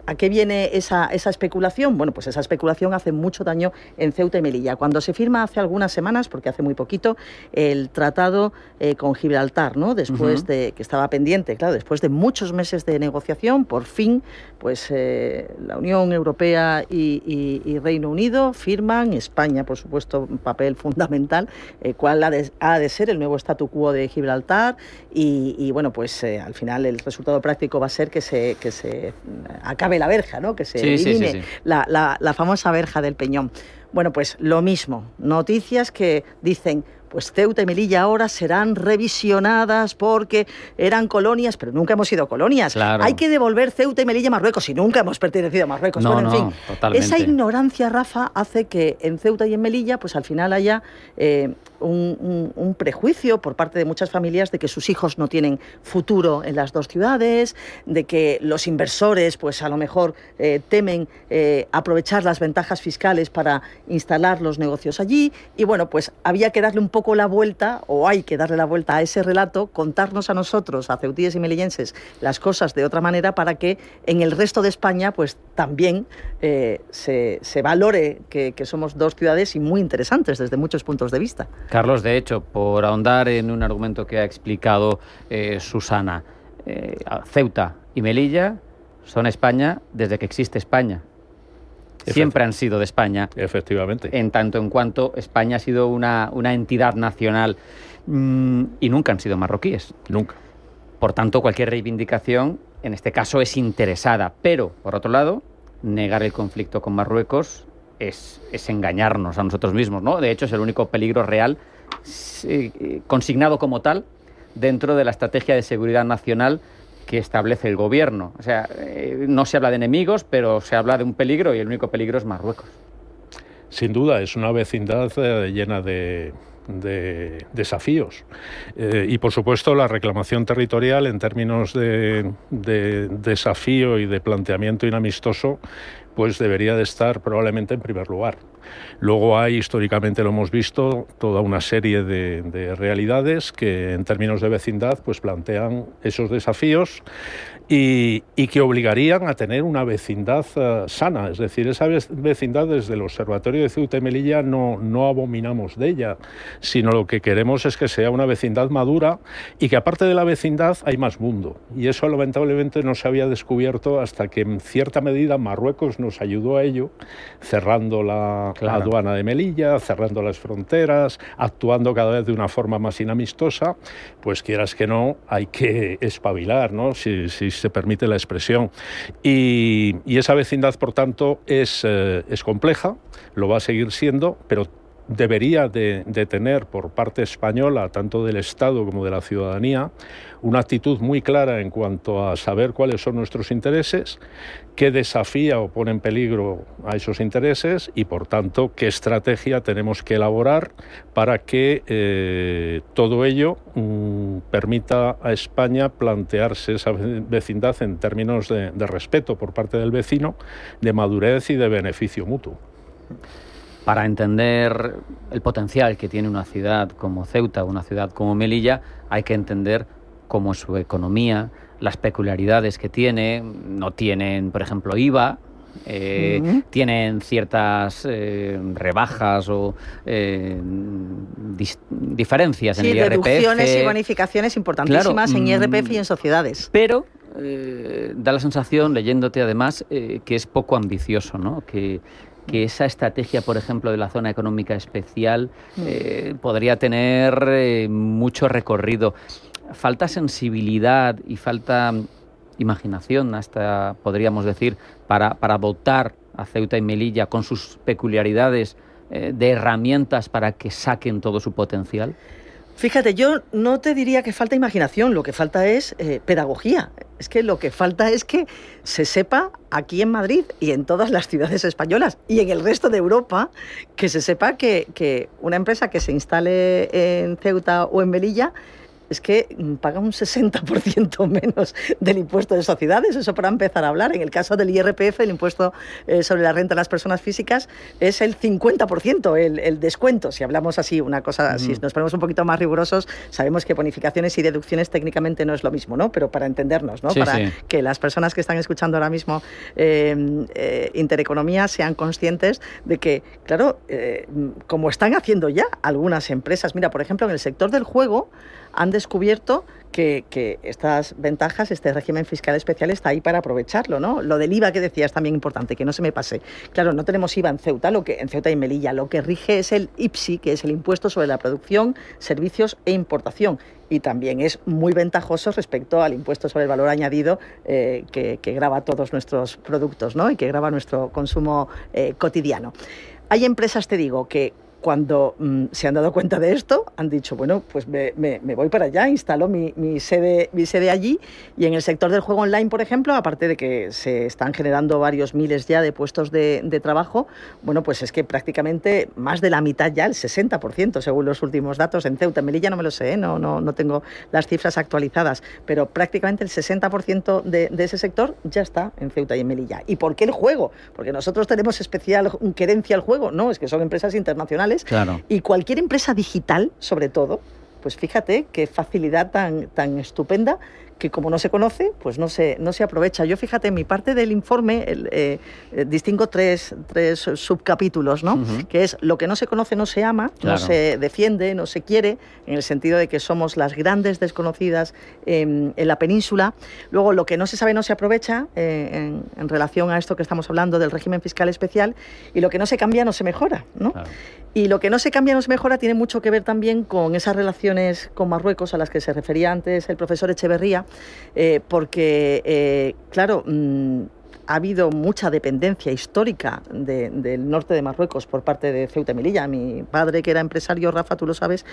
¿a qué viene esa especulación? Bueno, pues esa especulación hace mucho daño en Ceuta y Melilla. Cuando se firma hace algunas semanas, porque hace muy poquito, el tratado con Gibraltar, ¿no? Después de que estaba pendiente, claro, después de muchos meses de negociación, por fin, pues la Unión Europea y Reino Unido firman, España, por supuesto, un papel fundamental, cuál ha de ser el nuevo statu quo de Gibraltar y bueno, pues al final el resultado práctico va a ser que se acabe la verja, ¿no? Que se elimine la famosa verja del Peñón. Bueno, pues lo mismo, noticias que dicen, pues Ceuta y Melilla ahora serán revisionadas porque eran colonias, pero nunca hemos sido colonias. Claro. Hay que devolver Ceuta y Melilla a Marruecos y nunca hemos pertenecido a Marruecos. No, bueno, en fin, totalmente. Esa ignorancia, Rafa, hace que en Ceuta y en Melilla, pues al final haya un prejuicio por parte de muchas familias de que sus hijos no tienen futuro en las dos ciudades, de que los inversores, pues a lo mejor temen aprovechar las ventajas fiscales para instalar los negocios allí. Y bueno, pues había que darle un poco la vuelta, o hay que darle la vuelta a ese relato, contarnos a nosotros, a ceutíes y melillenses, las cosas de otra manera para que en el resto de España pues también se valore que somos dos ciudades y muy interesantes desde muchos puntos de vista. Carlos, de hecho, por ahondar en un argumento que ha explicado Susana, Ceuta y Melilla son España desde que existe España. Siempre han sido de España. Efectivamente. En tanto en cuanto España ha sido una entidad nacional y nunca han sido marroquíes. Nunca. Por tanto, cualquier reivindicación, en este caso, es interesada. Pero, por otro lado, negar el conflicto con Marruecos es engañarnos a nosotros mismos, ¿no? De hecho, es el único peligro real consignado como tal dentro de la estrategia de seguridad nacional que establece el gobierno. O sea, no se habla de enemigos, pero se habla de un peligro y el único peligro es Marruecos. Sin duda, es una vecindad llena de desafíos. Y, por supuesto, la reclamación territorial en términos de desafío y de planteamiento inamistoso pues debería de estar probablemente en primer lugar. Luego hay, históricamente lo hemos visto, toda una serie de realidades que en términos de vecindad pues plantean esos desafíos y que obligarían a tener una vecindad sana. Es decir, esa vecindad desde el Observatorio de Ceuta y Melilla no abominamos de ella, sino lo que queremos es que sea una vecindad madura y que aparte de la vecindad hay más mundo. Y eso lamentablemente no se había descubierto hasta que en cierta medida Marruecos nos ayudó a ello, cerrando la aduana de Melilla, cerrando las fronteras, actuando cada vez de una forma más inamistosa. Pues quieras que no, hay que espabilar, ¿no? Si se permite la expresión. Y esa vecindad, por tanto, es compleja, lo va a seguir siendo, pero debería de tener por parte española, tanto del Estado como de la ciudadanía, una actitud muy clara en cuanto a saber cuáles son nuestros intereses, qué desafía o pone en peligro a esos intereses y, por tanto, qué estrategia tenemos que elaborar para que todo ello permita a España plantearse esa vecindad en términos de respeto por parte del vecino, de madurez y de beneficio mutuo. Para entender el potencial que tiene una ciudad como Ceuta, una ciudad como Melilla, hay que entender cómo es su economía, las peculiaridades que tiene. No tienen, por ejemplo, IVA, tienen ciertas rebajas o diferencias en el IRPF. Reducciones y bonificaciones importantísimas, claro, en IRPF y en sociedades. Pero da la sensación, leyéndote además, que es poco ambicioso, ¿no? Que esa estrategia, por ejemplo, de la zona económica especial podría tener mucho recorrido. Falta sensibilidad y falta imaginación, hasta podríamos decir, para dotar a Ceuta y Melilla con sus peculiaridades de herramientas para que saquen todo su potencial. Fíjate, yo no te diría que falta imaginación, lo que falta es pedagogía. Es que lo que falta es que se sepa aquí en Madrid y en todas las ciudades españolas y en el resto de Europa, que se sepa que una empresa que se instale en Ceuta o en Melilla es que paga un 60% menos del impuesto de sociedades. Eso para empezar a hablar. En el caso del IRPF, el impuesto sobre la renta de las personas físicas, es el 50% el descuento. Si hablamos así, una cosa, si nos ponemos un poquito más rigurosos, sabemos que bonificaciones y deducciones técnicamente no es lo mismo, ¿no? Pero para entendernos, ¿no? Que las personas que están escuchando ahora mismo Intereconomía sean conscientes de que, claro, como están haciendo ya algunas empresas, mira, por ejemplo, en el sector del juego, han descubierto que estas ventajas, este régimen fiscal especial está ahí para aprovecharlo, ¿no? Lo del IVA que decías también importante, que no se me pase. Claro, no tenemos IVA en Ceuta, en Ceuta y Melilla. Lo que rige es el IPSI, que es el impuesto sobre la producción, servicios e importación. Y también es muy ventajoso respecto al impuesto sobre el valor añadido que grava todos nuestros productos, ¿no? Y que grava nuestro consumo cotidiano. Hay empresas, te digo, que cuando se han dado cuenta de esto, han dicho, bueno, pues me voy para allá, instalo mi sede allí. Y en el sector del juego online, por ejemplo, aparte de que se están generando varios miles ya de puestos de trabajo, bueno, pues es que prácticamente más de la mitad ya, el 60%, según los últimos datos, en Ceuta, en Melilla no me lo sé, no tengo las cifras actualizadas, pero prácticamente el 60% de ese sector ya está en Ceuta y en Melilla. ¿Y por qué el juego? Porque nosotros tenemos especial querencia al juego, no, es que son empresas internacionales. Claro. Y cualquier empresa digital, sobre todo, pues fíjate qué facilidad tan estupenda, que como no se conoce, pues no se aprovecha. Yo, fíjate, en mi parte del informe distingo tres subcapítulos, ¿no? Que es lo que no se conoce no se ama, no se defiende, no se quiere, en el sentido de que somos las grandes desconocidas en la península. Luego, lo que no se sabe no se aprovecha en relación a esto que estamos hablando del régimen fiscal especial, y lo que no se cambia no se mejora, ¿no? Claro. Y lo que no se cambia no se mejora tiene mucho que ver también con esas relaciones con Marruecos a las que se refería antes el profesor Echeverría, porque, claro, ha habido mucha dependencia histórica del norte de Marruecos por parte de Ceuta y Melilla. Mi padre, que era empresario, Rafa, tú lo sabes,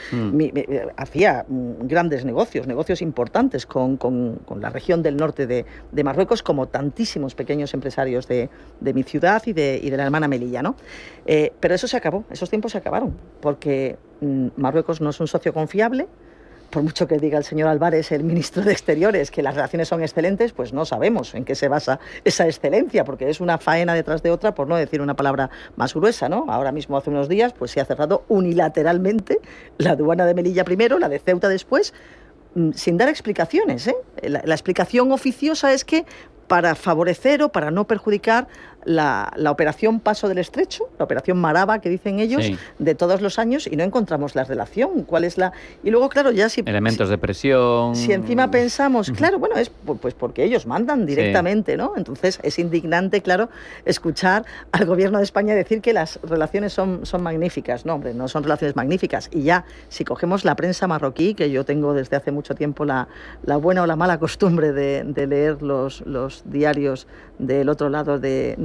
hacía grandes negocios importantes con la región del norte de Marruecos, como tantísimos pequeños empresarios de mi ciudad y de la hermana Melilla, ¿no? Pero eso se acabó, esos tiempos se acabaron, porque Marruecos no es un socio confiable. Por mucho que diga el señor Álvarez, el ministro de Exteriores, que las relaciones son excelentes, pues no sabemos en qué se basa esa excelencia, porque es una faena detrás de otra, por no decir una palabra más gruesa, ¿no? Ahora mismo, hace unos días, pues se ha cerrado unilateralmente la aduana de Melilla primero, la de Ceuta después, sin dar explicaciones, ¿eh? La explicación oficiosa es que para favorecer o para no perjudicar la operación Paso del Estrecho, la operación Maraba, que dicen ellos, de todos los años, y no encontramos la relación. ¿Cuál es la...? Y luego, claro, ya si... Elementos de presión... Si encima pensamos, claro, bueno, es pues porque ellos mandan directamente, ¿no? Entonces es indignante, claro, escuchar al gobierno de España decir que las relaciones son magníficas. No, hombre, no son relaciones magníficas. Y ya, si cogemos la prensa marroquí, que yo tengo desde hace mucho tiempo la buena o la mala costumbre de leer los diarios del otro lado de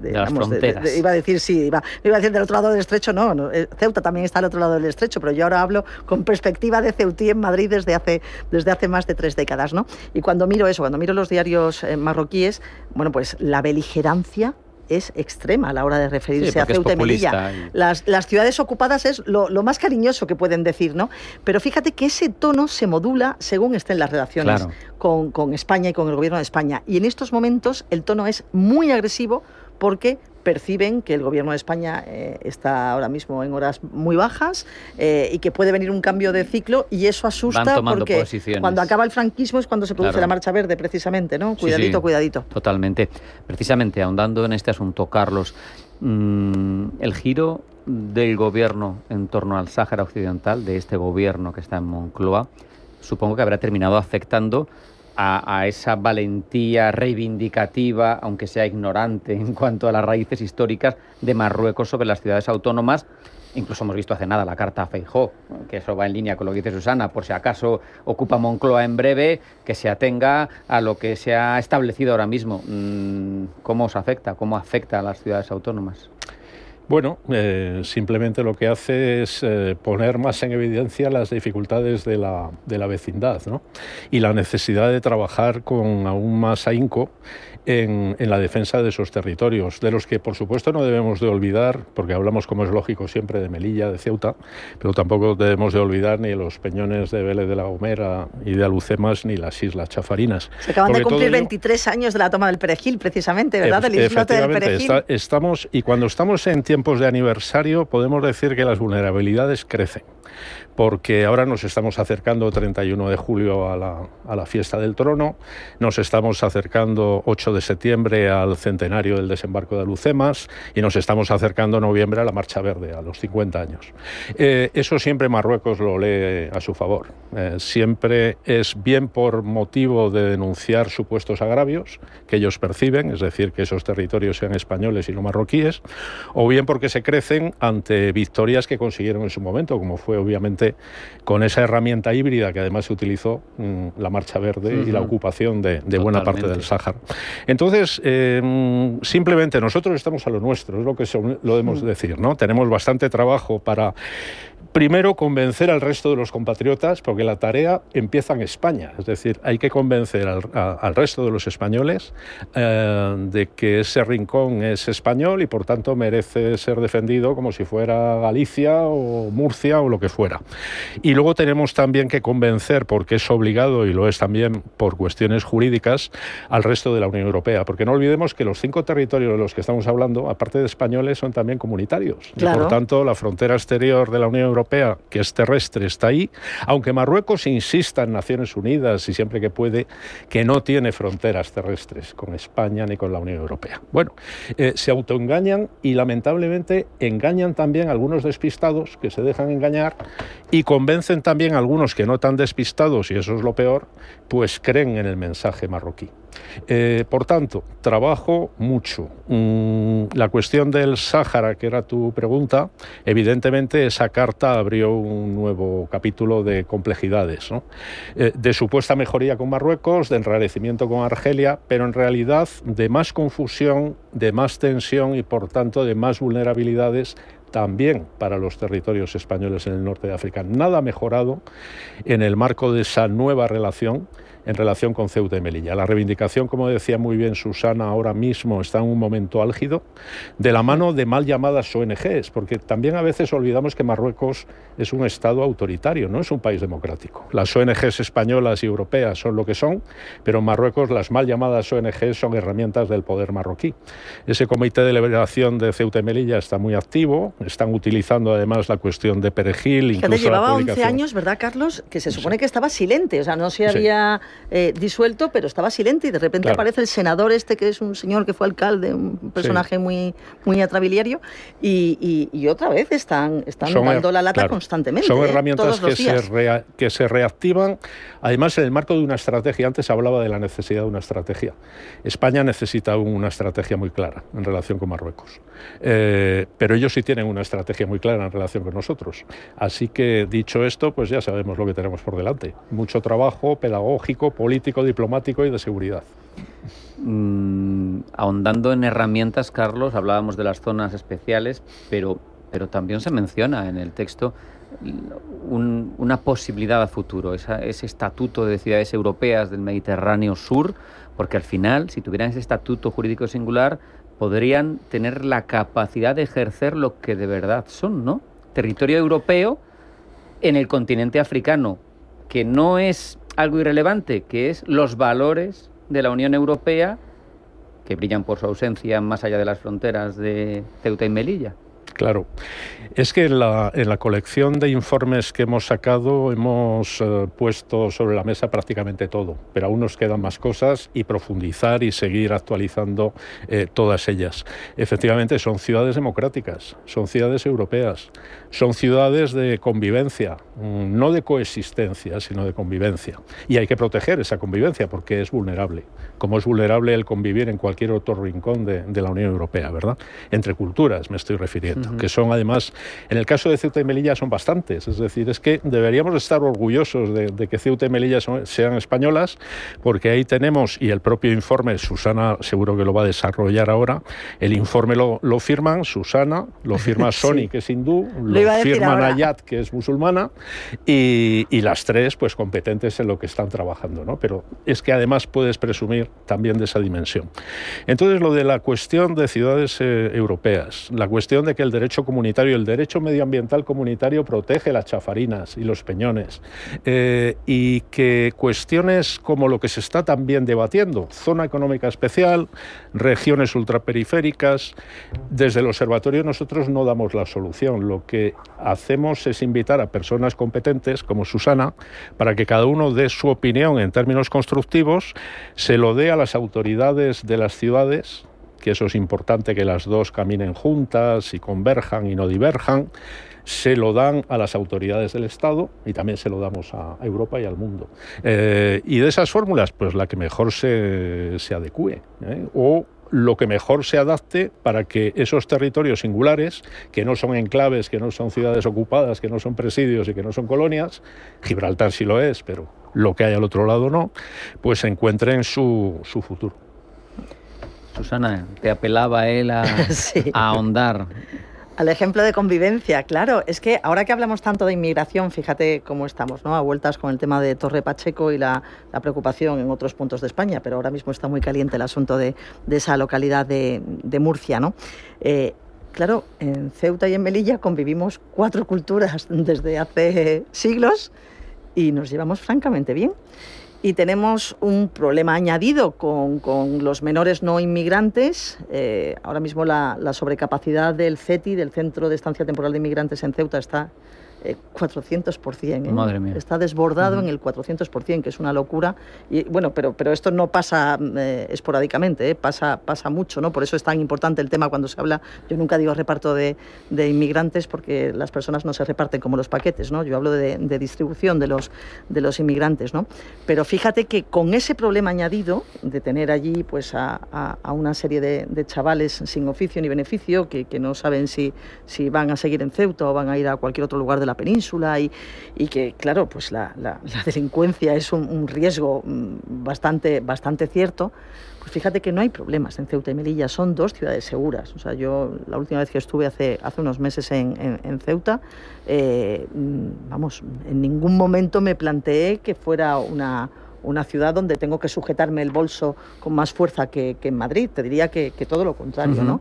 las fronteras. Iba a decir del otro lado del estrecho, no, Ceuta también está al otro lado del estrecho, pero yo ahora hablo con perspectiva de ceutí en Madrid desde hace más de 3 décadas, ¿no? Y cuando miro los diarios marroquíes, bueno, pues la beligerancia es extrema a la hora de referirse a Ceuta y Melilla. Las ciudades ocupadas es lo más cariñoso que pueden decir, ¿no? Pero fíjate que ese tono se modula según estén las relaciones con España y con el gobierno de España. Y en estos momentos el tono es muy agresivo porque perciben que el Gobierno de España está ahora mismo en horas muy bajas y que puede venir un cambio de ciclo, y eso asusta porque cuando acaba el franquismo es cuando se produce la Marcha Verde, precisamente, ¿no? Cuidadito, cuidadito. Totalmente. Precisamente, ahondando en este asunto, Carlos, el giro del Gobierno en torno al Sáhara Occidental, de este Gobierno que está en Moncloa, supongo que habrá terminado afectando a esa valentía reivindicativa, aunque sea ignorante en cuanto a las raíces históricas de Marruecos sobre las ciudades autónomas. Incluso hemos visto hace nada la carta a Feijóo, que eso va en línea con lo que dice Susana, por si acaso ocupa Moncloa en breve, que se atenga a lo que se ha establecido ahora mismo. ¿Cómo os afecta? ¿Cómo afecta a las ciudades autónomas? Bueno, simplemente lo que hace es poner más en evidencia las dificultades de la vecindad, ¿no? Y la necesidad de trabajar con aún más ahínco en la defensa de esos territorios, de los que por supuesto no debemos de olvidar, porque hablamos, como es lógico, siempre de Melilla, de Ceuta, pero tampoco debemos de olvidar ni los peñones de Vélez de la Gomera y de Alhucemas, ni las Islas Chafarinas. Se acaban de cumplir 23 años de la toma del Perejil, precisamente, ¿verdad? Del islote del Perejil. Y cuando estamos en tiempos de aniversario, podemos decir que las vulnerabilidades crecen, porque ahora nos estamos acercando 31 de julio a la fiesta del trono, nos estamos acercando 8 de septiembre al centenario del desembarco de Alhucemas y nos estamos acercando noviembre a la Marcha Verde, a los 50 años. Eso siempre Marruecos lo lee a su favor. Siempre es bien por motivo de denunciar supuestos agravios que ellos perciben, es decir, que esos territorios sean españoles y no marroquíes, o bien porque se crecen ante victorias que consiguieron en su momento, como fue obviamente con esa herramienta híbrida que además se utilizó, la Marcha Verde y la ocupación de buena parte del Sáhara. Entonces, simplemente nosotros estamos a lo nuestro, es lo que lo debemos decir, ¿no? Tenemos bastante trabajo para, primero, convencer al resto de los compatriotas, porque la tarea empieza en España, es decir, hay que convencer al resto de los españoles de que ese rincón es español y por tanto merece ser defendido como si fuera Galicia o Murcia o lo que fuera. Y luego tenemos también que convencer, porque es obligado y lo es también por cuestiones jurídicas, al resto de la Unión Europea, porque no olvidemos que los 5 territorios de los que estamos hablando, aparte de españoles, son también comunitarios. Claro. Y por tanto, la frontera exterior de la Unión Europea, que es terrestre, está ahí, aunque Marruecos insista en Naciones Unidas y siempre que puede, que no tiene fronteras terrestres con España ni con la Unión Europea. Bueno, se autoengañan y lamentablemente engañan también a algunos despistados que se dejan engañar y convencen también a algunos que no tan despistados, y eso es lo peor, pues creen en el mensaje marroquí. Por tanto, trabajo mucho. La cuestión del Sáhara, que era tu pregunta, evidentemente esa carta abrió un nuevo capítulo de complejidades, ¿no? De supuesta mejoría con Marruecos, de enrarecimiento con Argelia, pero en realidad de más confusión, de más tensión y por tanto de más vulnerabilidades también para los territorios españoles en el norte de África. Nada ha mejorado en el marco de esa nueva relación, en relación con Ceuta y Melilla. La reivindicación, como decía muy bien Susana, ahora mismo está en un momento álgido, de la mano de mal llamadas ONGs, porque también a veces olvidamos que Marruecos es un Estado autoritario, no es un país democrático. Las ONGs españolas y europeas son lo que son, pero en Marruecos las mal llamadas ONGs son herramientas del poder marroquí. Ese comité de liberación de Ceuta y Melilla está muy activo, están utilizando además la cuestión de Perejil. Incluso llevaba 11 años, ¿verdad, Carlos? Que se supone que estaba silente, o sea, no se había disuelto, pero estaba silente y de repente aparece el senador que es un señor que fue alcalde, un personaje muy atrabiliario y otra vez están dando la lata constantemente. Son herramientas que se reactivan, además en el marco de una estrategia. Antes hablaba de la necesidad de una estrategia. España necesita una estrategia muy clara en relación con Marruecos, pero ellos sí tienen una estrategia muy clara en relación con nosotros. Así que, dicho esto, pues ya sabemos lo que tenemos por delante. Mucho trabajo pedagógico, político, diplomático y de seguridad. Ahondando en herramientas, Carlos, hablábamos de las zonas especiales, pero también se menciona en el texto una posibilidad a futuro, ese estatuto de ciudades europeas del Mediterráneo Sur, porque al final, si tuvieran ese estatuto jurídico singular, podrían tener la capacidad de ejercer lo que de verdad son, ¿no? Territorio europeo en el continente africano, que no es algo irrelevante, que es los valores de la Unión Europea que brillan por su ausencia más allá de las fronteras de Ceuta y Melilla. Claro, es que en la colección de informes que hemos sacado hemos puesto sobre la mesa prácticamente todo, pero aún nos quedan más cosas y profundizar y seguir actualizando todas ellas. Efectivamente, son ciudades democráticas, son ciudades europeas, son ciudades de convivencia, no de coexistencia, sino de convivencia. Y hay que proteger esa convivencia porque es vulnerable, como es vulnerable el convivir en cualquier otro rincón de la Unión Europea, ¿verdad? Entre culturas me estoy refiriendo. Que son además, en el caso de Ceuta y Melilla son bastantes, es decir, es que deberíamos estar orgullosos de que Ceuta y Melilla sean españolas, porque ahí tenemos, y el propio informe, Susana seguro que lo va a desarrollar ahora, el informe lo firman Susana, lo firma Sony, sí, que es hindú, lo firma Nayat, que es musulmana, y las tres pues competentes en lo que están trabajando, ¿no? Pero es que además puedes presumir también de esa dimensión. Entonces, lo de la cuestión de ciudades europeas, la cuestión de que el derecho comunitario, el derecho medioambiental comunitario protege las chafarinas y los peñones, y que cuestiones como lo que se está también debatiendo, zona económica especial, regiones ultraperiféricas, desde el observatorio nosotros no damos la solución, lo que hacemos es invitar a personas competentes como Susana para que cada uno dé su opinión en términos constructivos, se lo dé a las autoridades de las ciudades, que eso es importante, que las dos caminen juntas y converjan y no diverjan, se lo dan a las autoridades del Estado y también se lo damos a Europa y al mundo. Y de esas fórmulas, pues la que mejor se adecúe, o lo que mejor se adapte para que esos territorios singulares, que no son enclaves, que no son ciudades ocupadas, que no son presidios y que no son colonias, Gibraltar sí lo es, pero lo que hay al otro lado no, pues encuentren su futuro. Susana, te apelaba él sí, a ahondar. Al ejemplo de convivencia, claro. Es que ahora que hablamos tanto de inmigración, fíjate cómo estamos, ¿no? A vueltas con el tema de Torre Pacheco y la preocupación en otros puntos de España, pero ahora mismo está muy caliente el asunto de esa localidad de Murcia, ¿no? Claro, en Ceuta y en Melilla convivimos 4 culturas desde hace siglos y nos llevamos francamente bien. Y tenemos un problema añadido con los menores no inmigrantes. Ahora mismo la sobrecapacidad del CETI, del Centro de Estancia Temporal de Inmigrantes en Ceuta, está 400%. Madre mía. Está desbordado en el 400%, que es una locura. Y bueno, pero esto no pasa esporádicamente, pasa mucho, ¿no? Por eso es tan importante el tema cuando se habla. Yo nunca digo reparto de inmigrantes porque las personas no se reparten como los paquetes, ¿no? Yo hablo de distribución de los inmigrantes, ¿no? Pero fíjate que con ese problema añadido de tener allí pues a una serie de chavales sin oficio ni beneficio que no saben si van a seguir en Ceuta o van a ir a cualquier otro lugar de la península y que, claro, pues la delincuencia es un riesgo bastante cierto, pues fíjate que no hay problemas en Ceuta y Melilla, son 2 ciudades seguras. O sea, yo la última vez que estuve hace unos meses en Ceuta, vamos, en ningún momento me planteé que fuera una ciudad donde tengo que sujetarme el bolso con más fuerza que en Madrid. Te diría que todo lo contrario, ¿no?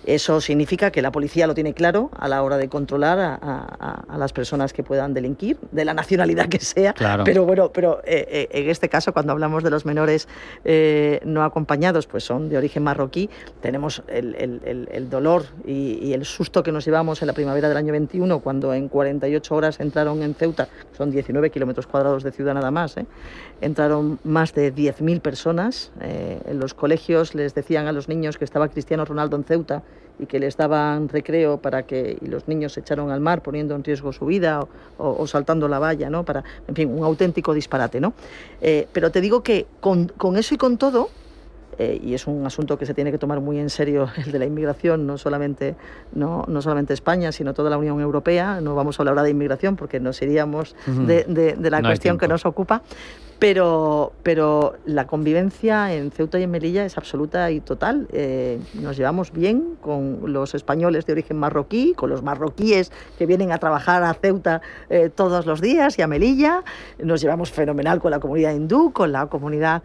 Eso significa que la policía lo tiene claro a la hora de controlar a las personas que puedan delinquir, de la nacionalidad que sea. Claro. Pero bueno, en este caso, cuando hablamos de los menores no acompañados, pues son de origen marroquí, tenemos el dolor y el susto que nos llevamos en la primavera del año 21, cuando en 48 horas entraron en Ceuta, son 19 kilómetros cuadrados de ciudad nada más, entraron más de 10.000 personas. En los colegios les decían a los niños que estaba Cristiano Ronaldo en Ceuta y que les daban recreo y los niños se echaron al mar poniendo en riesgo su vida o saltando la valla, ¿no? En fin, un auténtico disparate, ¿no? Pero te digo que con eso y con todo, y es un asunto que se tiene que tomar muy en serio, el de la inmigración, no solamente España, sino toda la Unión Europea. No vamos a hablar ahora de inmigración porque nos iríamos de la cuestión que nos ocupa. Pero la convivencia en Ceuta y en Melilla es absoluta y total. Nos llevamos bien con los españoles de origen marroquí, con los marroquíes que vienen a trabajar a Ceuta todos los días y a Melilla. Nos llevamos fenomenal con la comunidad hindú, con la comunidad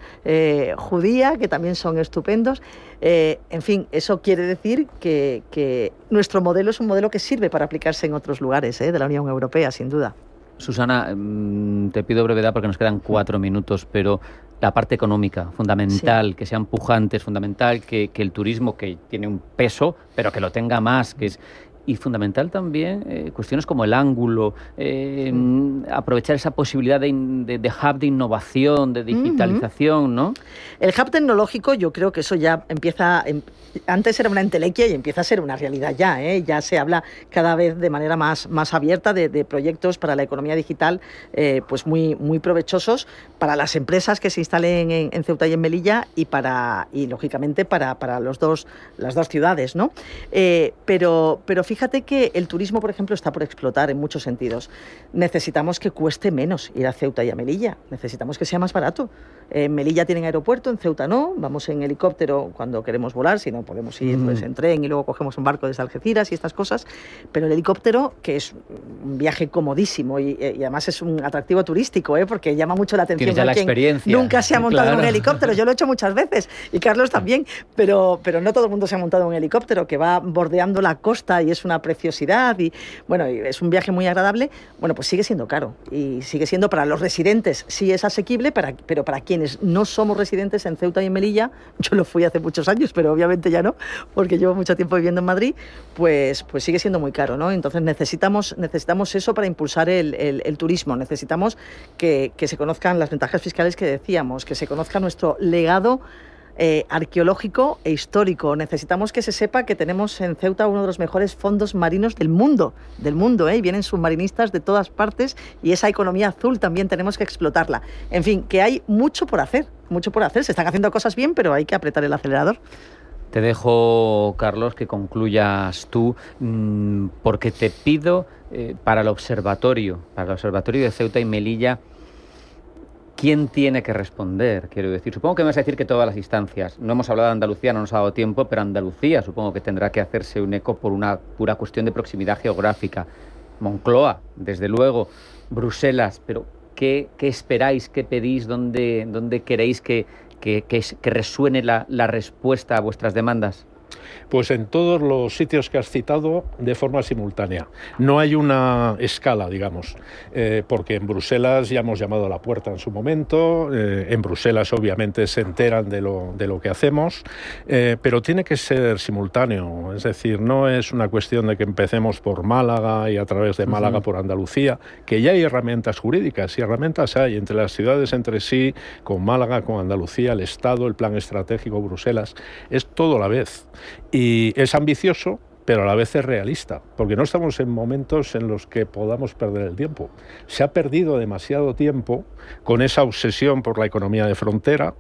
judía, que también son estupendos. En fin, eso quiere decir que nuestro modelo es un modelo que sirve para aplicarse en otros lugares de la Unión Europea, sin duda. Susana, te pido brevedad porque nos quedan 4 minutos, pero la parte económica, fundamental, que sean pujantes, fundamental que el turismo, que tiene un peso, pero que lo tenga más, que es... Y fundamental también cuestiones como el ángulo, aprovechar esa posibilidad de hub de innovación, de digitalización, ¿no? El hub tecnológico, yo creo que eso ya empieza... Antes era una entelequia y empieza a ser una realidad ya, ¿eh? Ya se habla cada vez de manera más abierta de proyectos para la economía digital, pues muy provechosos para las empresas que se instalen en Ceuta y en Melilla y lógicamente para las dos ciudades, ¿no? Pero fíjate que el turismo, por ejemplo, está por explotar en muchos sentidos. Necesitamos que cueste menos ir a Ceuta y a Melilla. Necesitamos que sea más barato. En Melilla tienen aeropuerto, en Ceuta no. Vamos en helicóptero cuando queremos volar, si no podemos ir pues, en tren y luego cogemos un barco desde Algeciras y estas cosas. Pero el helicóptero, que es un viaje comodísimo y además es un atractivo turístico, porque llama mucho la atención. Tienes ya la experiencia. Nunca se ha montado en un helicóptero. Yo lo he hecho muchas veces y Carlos también, pero no todo el mundo se ha montado en un helicóptero que va bordeando la costa y es una preciosidad y bueno, es un viaje muy agradable. Bueno, pues sigue siendo caro y sigue siendo para los residentes, sí es asequible, pero para quienes no somos residentes en Ceuta y en Melilla, yo lo fui hace muchos años, pero obviamente ya no, porque llevo mucho tiempo viviendo en Madrid, pues sigue siendo muy caro, ¿no? Entonces necesitamos eso para impulsar el turismo, necesitamos que se conozcan las ventajas fiscales que decíamos, que se conozca nuestro legado arqueológico e histórico. Necesitamos que se sepa que tenemos en Ceuta uno de los mejores fondos marinos del mundo, y vienen submarinistas de todas partes y esa economía azul también tenemos que explotarla. En fin, que hay mucho por hacer, se están haciendo cosas bien, pero hay que apretar el acelerador. Te dejo, Carlos, que concluyas tú, porque te pido para el observatorio de Ceuta y Melilla, ¿quién tiene que responder? Quiero decir, supongo que me vas a decir que todas las instancias. No hemos hablado de Andalucía, no nos ha dado tiempo, pero Andalucía supongo que tendrá que hacerse un eco por una pura cuestión de proximidad geográfica. Moncloa, desde luego, Bruselas, pero ¿qué esperáis, qué pedís, dónde queréis que resuene la respuesta a vuestras demandas? Pues en todos los sitios que has citado de forma simultánea. No hay una escala, digamos, porque en Bruselas ya hemos llamado a la puerta en su momento, en Bruselas obviamente se enteran de lo que hacemos, pero tiene que ser simultáneo, es decir, no es una cuestión de que empecemos por Málaga y a través de Málaga por Andalucía, que ya hay herramientas jurídicas y herramientas hay entre las ciudades entre sí, con Málaga, con Andalucía, el Estado, el plan estratégico, Bruselas, es todo a la vez. Y es ambicioso, pero a la vez es realista, porque no estamos en momentos en los que podamos perder el tiempo. Se ha perdido demasiado tiempo con esa obsesión por la economía de frontera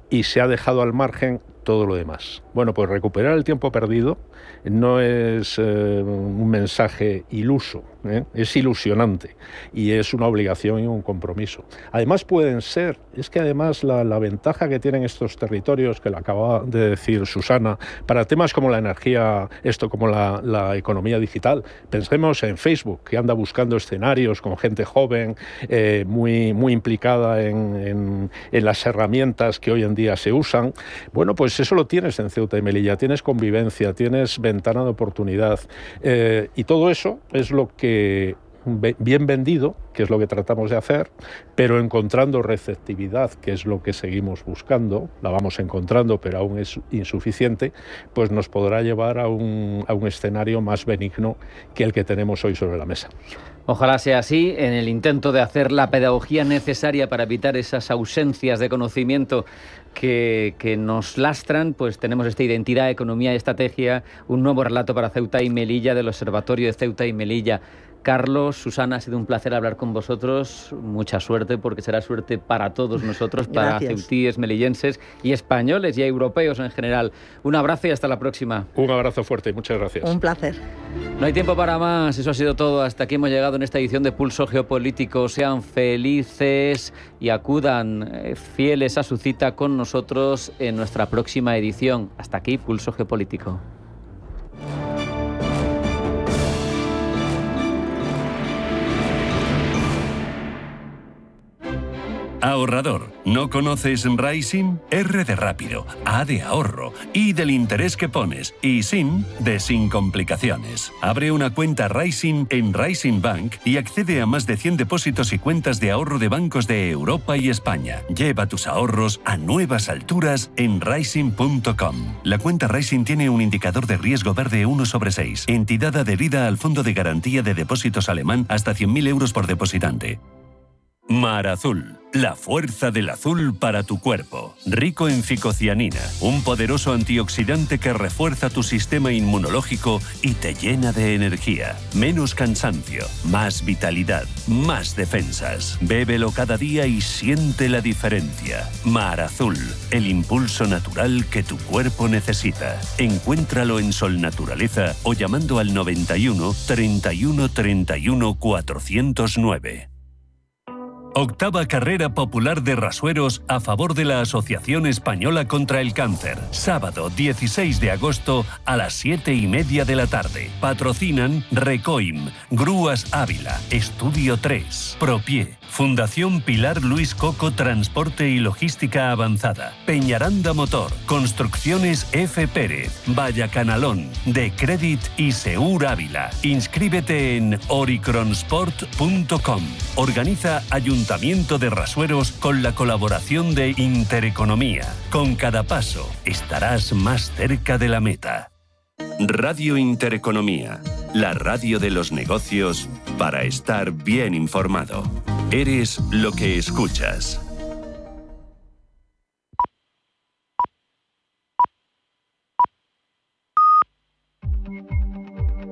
y se ha dejado al margen todo lo demás. Bueno, pues recuperar el tiempo perdido no es un mensaje iluso, es ilusionante y es una obligación y un compromiso. Además además la ventaja que tienen estos territorios, que lo acaba de decir Susana, para temas como la energía, como la economía digital, pensemos en Facebook, que anda buscando escenarios con gente joven, muy implicada en las herramientas que hoy en día se usan. Bueno, pues eso lo tienes en Ceuta y Melilla, tienes convivencia, tienes ventana de oportunidad y todo eso es lo que bien vendido, que es lo que tratamos de hacer, pero encontrando receptividad, que es lo que seguimos buscando, la vamos encontrando, pero aún es insuficiente, pues nos podrá llevar a un escenario más benigno que el que tenemos hoy sobre la mesa. Ojalá sea así, en el intento de hacer la pedagogía necesaria para evitar esas ausencias de conocimiento que nos lastran, pues tenemos esta identidad, economía y estrategia, un nuevo relato para Ceuta y Melilla del Observatorio de Ceuta y Melilla. Carlos, Susana, ha sido un placer hablar con vosotros. Mucha suerte, porque será suerte para todos nosotros, para ceutíes, melillenses y españoles y europeos en general. Un abrazo y hasta la próxima. Un abrazo fuerte y muchas gracias. Un placer. No hay tiempo para más, eso ha sido todo. Hasta aquí hemos llegado en esta edición de Pulso Geopolítico. Sean felices y acudan fieles a su cita con nosotros en nuestra próxima edición. Hasta aquí Pulso Geopolítico. Ahorrador, ¿no conoces Rising? R de rápido, A de ahorro, I del interés que pones y SIN de sin complicaciones. Abre una cuenta Rising en Rising Bank y accede a más de 100 depósitos y cuentas de ahorro de bancos de Europa y España. Lleva tus ahorros a nuevas alturas en Rising.com. La cuenta Rising tiene un indicador de riesgo verde 1/6. Entidad adherida al Fondo de Garantía de Depósitos alemán hasta 100.000 euros por depositante. Mar Azul, la fuerza del azul para tu cuerpo. Rico en ficocianina, un poderoso antioxidante que refuerza tu sistema inmunológico y te llena de energía. Menos cansancio, más vitalidad, más defensas. Bébelo cada día y siente la diferencia. Mar Azul, el impulso natural que tu cuerpo necesita. Encuéntralo en Sol Naturaleza o llamando al 91 31 31 409. Octava carrera popular de rasueros a favor de la Asociación Española contra el Cáncer. Sábado 16 de agosto a las 7:30 de la tarde. Patrocinan Recoim, Grúas Ávila, Estudio 3, Propie, Fundación Pilar Luis Coco Transporte y Logística Avanzada, Peñaranda Motor, Construcciones F. Pérez, Vallacanalón, De Credit y Seur Ávila. Inscríbete en oricronsport.com. Organiza Ayuntamiento de Rasueros con la colaboración de Intereconomía. Con cada paso estarás más cerca de la meta. Radio Intereconomía, la radio de los negocios para estar bien informado. Eres lo que escuchas.